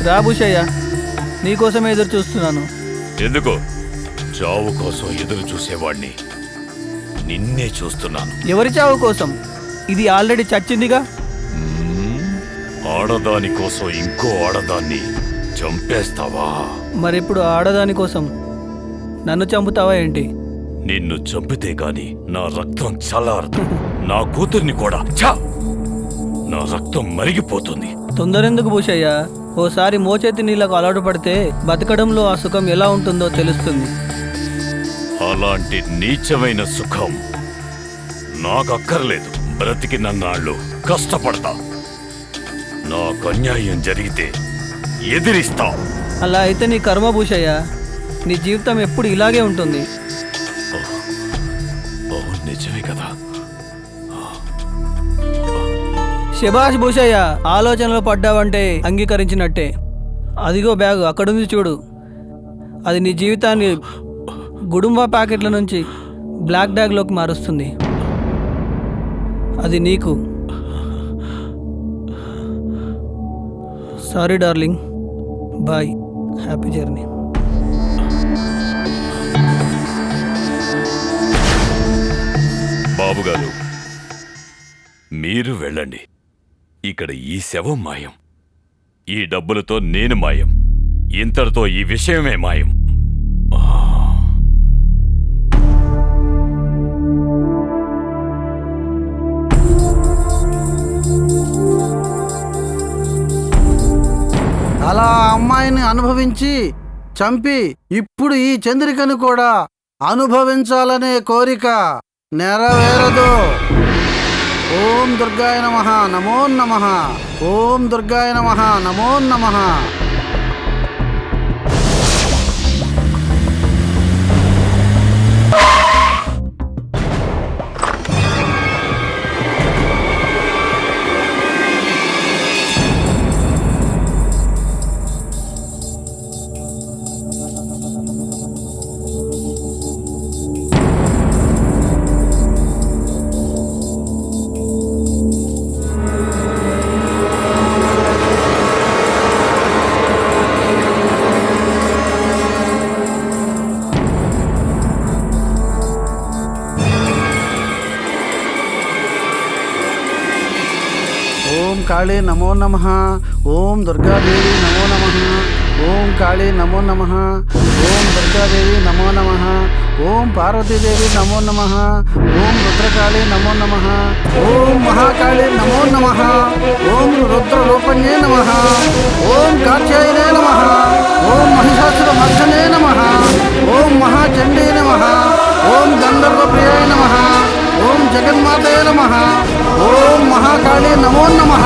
రాబుషయ్య, నీకోసమే ఎదురు చూస్తున్నాను. ఎందుకు? చావు కోసం ఎదురు చూసేవాణ్ణి నిన్నే చూస్తున్నాను. ఎవరి చావు కోసం? ఇది ఆల్రెడీ చచ్చిందిగా. ఆడదాని కోసం ఇంకో ఆడదాన్ని చంపేస్తావా? మరిప్పుడు ఆడదాని కోసం నన్ను చంపుతావా ఏంటి? నిన్ను చంపితే గాని నా రక్తం చల్లారదు. నా కూతుర్ని కూడా నా రక్తం మరిగిపోతుంది. తొందరెందుకు భూషయ్య? ఓసారి మోచేతి నీళ్లకు అలవాటు పడితే బతకడంలో ఆ సుఖం ఎలా ఉంటుందో తెలుస్తుంది. అలాంటి నీచమైన సుఖం నాకక్కర్లేదు. బ్రతికినన్నాళ్ళు కష్టపడతా. నాకు అన్యాయం జరిగితే ఎదిరిస్తా. అలా అయితే నీ కర్మ భూషయ్య, నీ జీవితం ఎప్పుడు ఇలాగే ఉంటుంది. నిజమే కదా. శభాష్ భూషయ్య, ఆలోచనలో పడ్డావంటే అంగీకరించినట్టే. అదిగో బ్యాగు అక్కడుంది చూడు, అది నీ జీవితాన్ని గుడుంబ ప్యాకెట్ల నుంచి బ్లాక్ బ్యాగ్లోకి మారుస్తుంది. అది నీకు. Sorry darling, bye, happy journey. బాబుగారు, మీరు వెళ్ళండి. ఇక్కడ ఈ శవం మాయం, ఈ డబ్బులతో నేను మాయం, ఇంతటితో ఈ విషయమే మాయం. అలా అమ్మాయిని అనుభవించి చంపి ఇప్పుడు ఈ చంద్రికను కూడా అనుభవించాలనే కోరిక నెరవేరదు. ఓం దుర్గాయ నమః నమో నమః. ఓం దుర్గాయ నమః నమో నమః. కాళీ నమో నమః. ఓం దుర్గాదేవి నమో నమః. ఓం కాళీ నమో నమః. ఓం దుర్గాదేవి నమో నమః. ఓం పార్వతీదేవి నమో నమః. ఓం రుద్రకాళీ నమో నమః. ఓం మహాకాళీ నమో నమః. ఓం రుద్రరూపణ్యే నమః. ఓం కాత్యాయనే నమః. ఓం మహిషాసురమర్దనే నమః. ఓం మహాచండీ నమః. ఓం గంధర్వప్రియాయ నమః. ఓం జగన్మాతయే నమః. ఓం మహాకాళీ నమో నమః.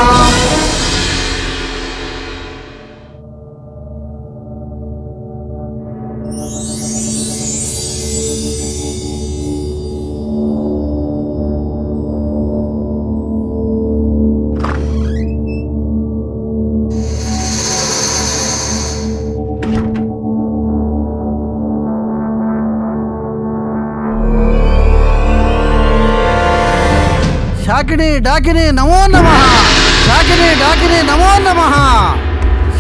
శాకిని డాకిని నమో నమః. శాకిని డాకిని నమో నమః.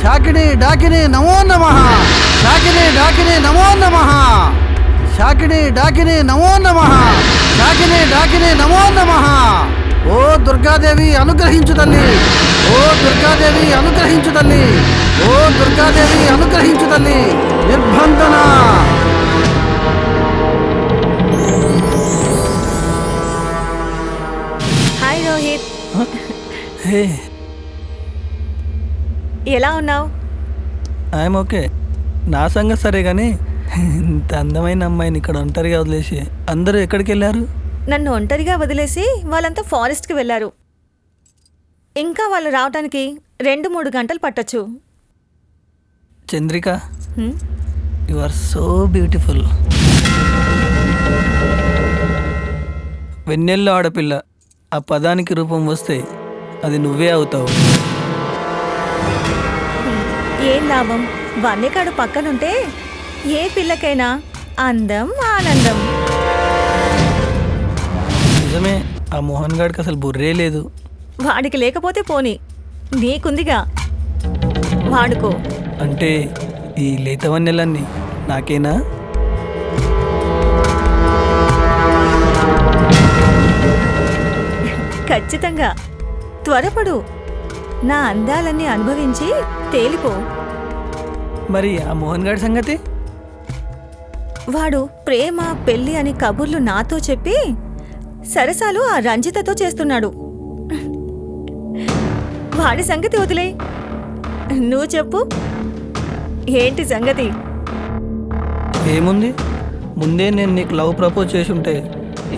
శాకిని డాకిని నమో నమః. శాకిని డాకిని నమో నమః. శాకిని డాకిని నమో నమః. శాకిని డాకిని నమో నమః. ఓ దుర్గాదేవి అనుగ్రహించు తల్లి. ఓ దుర్గాదేవి అనుగ్రహించు తల్లి. ఓ దుర్గాదేవి అనుగ్రహించు తల్లి. నిర్బంధన. హాయ్ రోహిత్, హే ఎలా ఉన్నావు? I'm okay. నా సంగతి సరే కానీ ఇంత అందమైన అమ్మాయిని ఇక్కడ ఒంటరిగా వదిలేసి అందరూ ఎక్కడికి వెళ్ళారు? నన్ను ఒంటరిగా వదిలేసి వాళ్ళంతా ఫారెస్ట్కి వెళ్ళారు. ఇంకా వాళ్ళు రావడానికి 2-3 గంటలు పట్టొచ్చు. Chandrika, you are so beautiful. వెన్నెల్లో ఆడపిల్ల ఆ పదానికి రూపం వస్తే అది నువ్వే అవుతావు. ఏం లాభం, వన్యకాడు పక్కనుంటే ఏ పిల్లకైనా అందం ఆనందం. నిజమే, ఆ మోహన్ గాడికి అసలు బుర్రే లేదు. వాడికి లేకపోతే పోని, నీకుందిగా, వాడుకో. అంటే ఈ లేతవన్నెలన్నీ నాకేనా? ఖచ్చితంగా. త్వరపడు, నా అందాలన్నీ అనుభవించి తేలిపో. మరి ఆ మోహన్ గాడి సంగతి? వాడు ప్రేమ పెళ్లి అని కబుర్లు నాతో చెప్పి సరసాలు ఆ రంజితతో చేస్తున్నాడు. వాడి సంగతి వదిలే, నువ్వు చెప్పు, ఏంటి సంగతి? ఏముంది, ముందే నేను నీకు లవ్ ప్రపోజ్ చేసి ఉంటే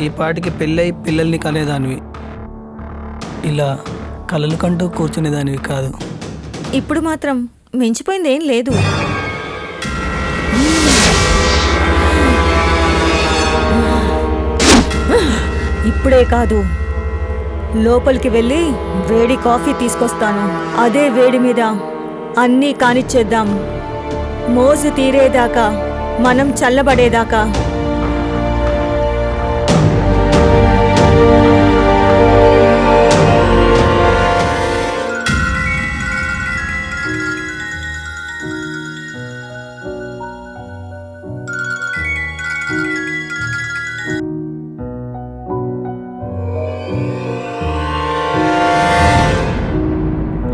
ఈ పాటికి పెళ్ళై పిల్లల్ని కనేదానివి. ఇలా కలలు కంటూ కూర్చునేదానివి కాదు. ఇప్పుడు మాత్రం మించిపోయిందేం లేదు. ఇప్పుడే కాదు, లోపలికి వెళ్ళి వేడి కాఫీ తీసుకొస్తాను. అదే వేడి మీద అన్నీ కానిచ్చేద్దాం. మోజు తీరేదాకా, మనం చల్లబడేదాకా.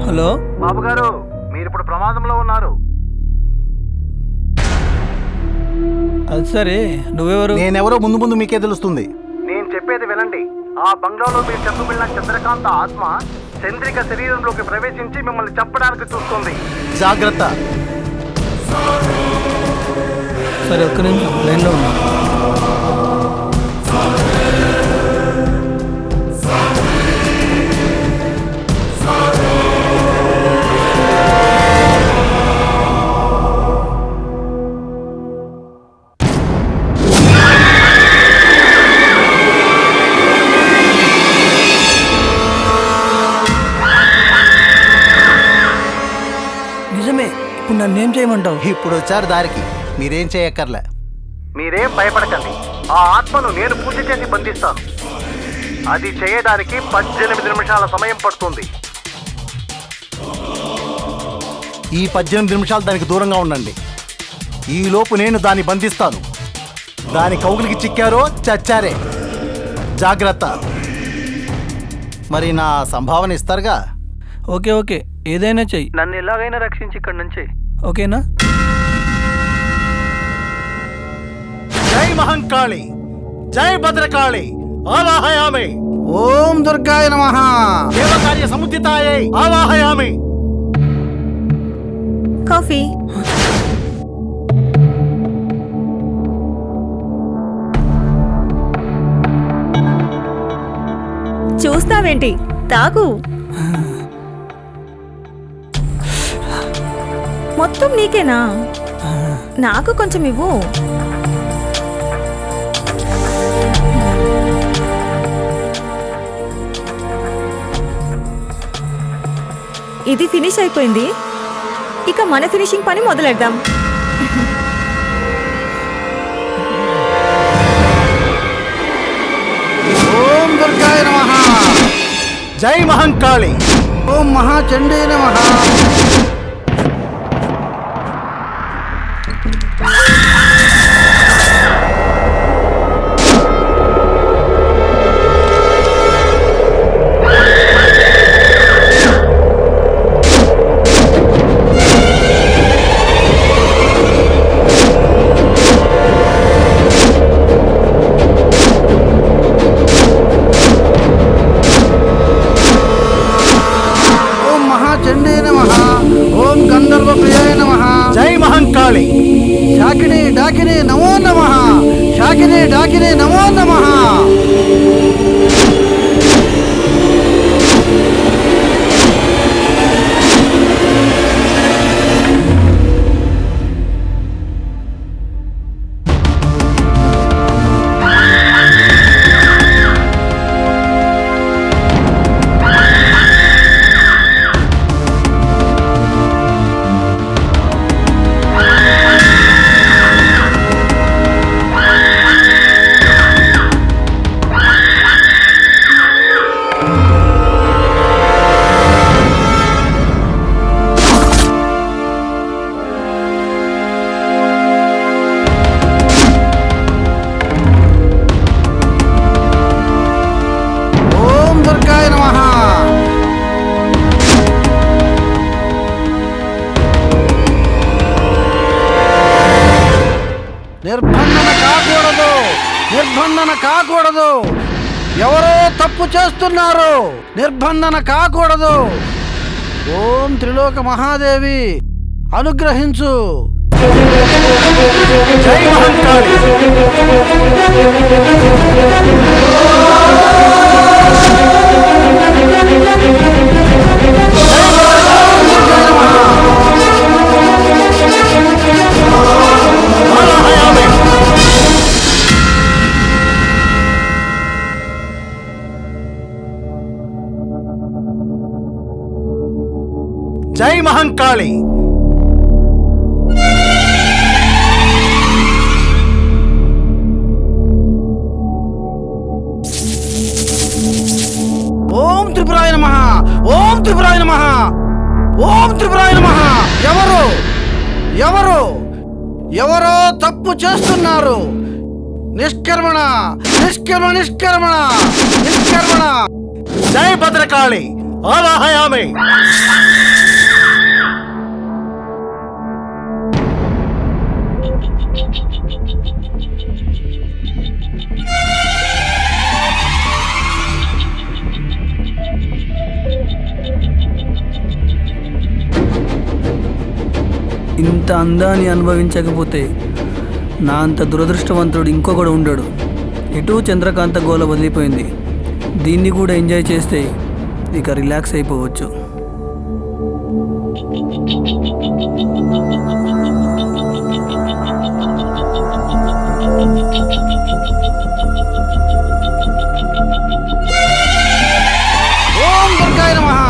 హలో బాబు గారు, మీరు ఇప్పుడు ప్రమాదంలో ఉన్నారు. అది సరే, నువ్వెవరు? నేనెవరో ముందు ముందు మీకే తెలుస్తుంది. నేను చెప్పేది వినండి. ఆ బంగ్లాలో మీరు చెప్పబడిన చంద్రకాంత ఆత్మ చంద్రిక శరీరంలోకి ప్రవేశించి మిమ్మల్ని చంపడానికి చూస్తుంది. జాగ్రత్త. సరే, ఒక్క నిమిషం లైన్లో ఉన్నా. నిజమే, ఇప్పుడు నన్నేం చేయమంటావు? ఇప్పుడు వచ్చారు దారికి, మీరేం చేయక్కర్లే. మీరేం భయపడకండి. ఆ ఆత్మను నేను పూజ చేసి బంధిస్తాను. అది చేయడానికి 18 నిమిషాల సమయం పడుతుంది. ఈ 18 నిమిషాలు దానికి దూరంగా ఉండండి. ఈలోపు నేను దాన్ని బంధిస్తాను. దాని కౌగులికి చిక్కారో చచ్చారే. జాగ్రత్త. మరి నా సంభావన ఇస్తారుగా? ఓకే ఓకే, ఏదైనా చెయ్యి, నన్ను ఎలాగైనా రక్షించి ఇక్కడ నుంచి, ఓకేనా? జై మహంకాళి, జై భద్రకాళి, ఆవాహయామి. ఓం దుర్గాయ నమః. దేవకార్య సముద్దితాయై ఆవాహయామి. కాఫీ. చూస్తావేంటి, తాగు. మొత్తం నీకేనా? నాకు కొంచెం ఇవ్వు. ఇది ఫినిష్ అయిపోయింది. ఇక మన ఫినిషింగ్ పని మొదలెడదాం. ఓం దుర్గాయ నమః. జై మహంకాళి. ఓం మహాచండీ నమః. జై మహంకాళి. శాకిని డాకిని నమో నమః. శాకిని డాకిని నమో నమః. నిర్బంధన కాకూడదు. ఎవరో తప్పు చేస్తున్నారు. నిర్బంధన కాకూడదు. ఓం త్రిలోక మహాదేవి అనుగ్రహించు. జై మహంకాళి. జై మహంకాళి. ఓం త్రిపురాయ నమః. ఓం త్రిపురాయ నమః. ఓం త్రిపురాయ నమః. ఎవరు ఎవరు ఎవరో తప్పు చేస్తున్నారు. నిష్కర్మణ నిష్కర్మణ నిష్కర్మణ నిష్కర్మణ. జై భద్రకాళి. ఆవాహయామి. ఇంత అందాన్ని అనుభవించకపోతే నా అంత దురదృష్టవంతుడు ఇంకొకడు ఉండడు. ఎటూ చంద్రకాంత గోల వదిలిపోయింది. దీన్ని కూడా ఎంజాయ్ చేస్తే ఇక రిలాక్స్ అయిపోవచ్చు. ఓం దుర్గాయ నమః.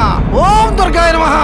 ఓం దుర్గాయ నమః.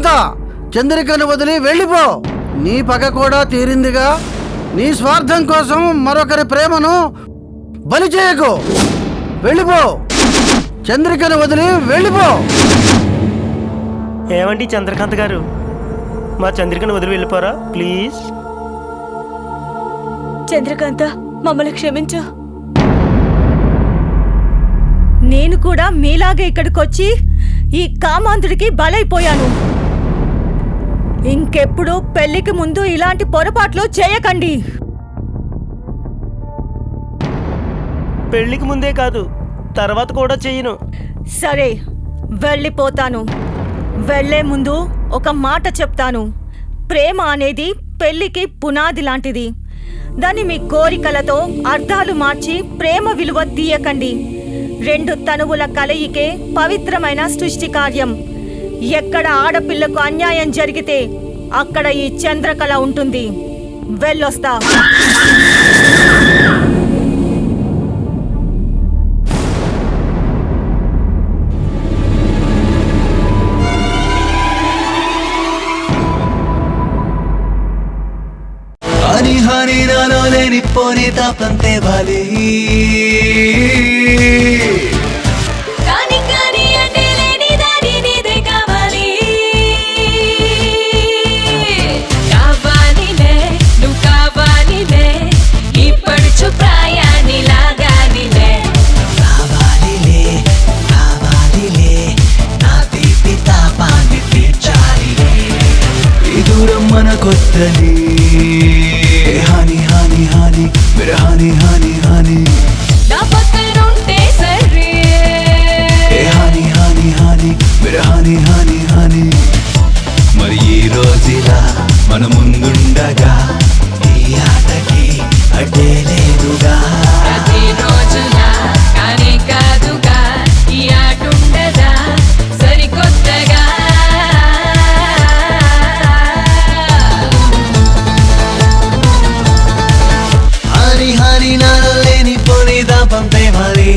చంద్రకాంత, చంద్రికను వదిలి వెళ్ళిపో. నీ పగ కూడా తీరిందిగా. నీ స్వార్థం కోసం మరొకరి ప్రేమను బలి చేయకు. వెళ్ళిపో, చంద్రికను వదిలి వెళ్ళిపో. ఏమండి చంద్రకాంత్ గారు, మా చంద్రికను వదిలి వెళ్ళిపోరా ప్లీజ్. చంద్రకాంత, మమ్మల్ని క్షమించు. నేను కూడా మీలాగే ఇక్కడికొచ్చి ఈ కామాంధుడికి బలైపోయాను. ఇంకెప్పుడు పెళ్లికి ముందు ఇలాంటి పొరపాట్లు చేయకండి. పెళ్లికి ముందే కాదు, తర్వాత కూడా చెయ్యను. సరే, వెళ్ళిపోతాను. వెళ్లే ముందు ఒక మాట చెప్తాను. ప్రేమ అనేది పెళ్లికి పునాది లాంటిది. దాన్ని మీ కోరికలతో అర్థాలు మార్చి ప్రేమ విలువ తీయకండి. 2 తనువుల కలయికే పవిత్రమైన సృష్టి కార్యం. ఎక్కడ ఆడపిల్లకు అన్యాయం జరిగితే అక్కడ ఈ చంద్రకళ ఉంటుంది. వెళ్ళొస్తా. హని హని నాలో లేనిపోని తాపం తేవాలి. కాని కాని అంటే లేని దాని నీదే కావాలి. కావాలిలే, నువ్వు కావాలిలే, ఈ పడుచు ప్రాయాన్ని లాగాలిలే. కావాలిలే కావాలిలే, నా తీపి తాపాన్ని తీర్చాలిలే. ఈ దూరం మన కొత్తది. హాని హాని హాని మెర హాని హాని హాని, నా పక్కనుంటే సరే. హాని హాని హాని మెర హాని హాని హాని. మరి ఈ రోజులా మన ముందుండగా ఈ ఆటకి అడ్డే లేదుగా. ప్రతి రోజులా కానీ కాదుగా ఈ ఆటుండదా సరికొత్తగా. హాని హాని నాలో లేని పోని దాపం తేవాలి.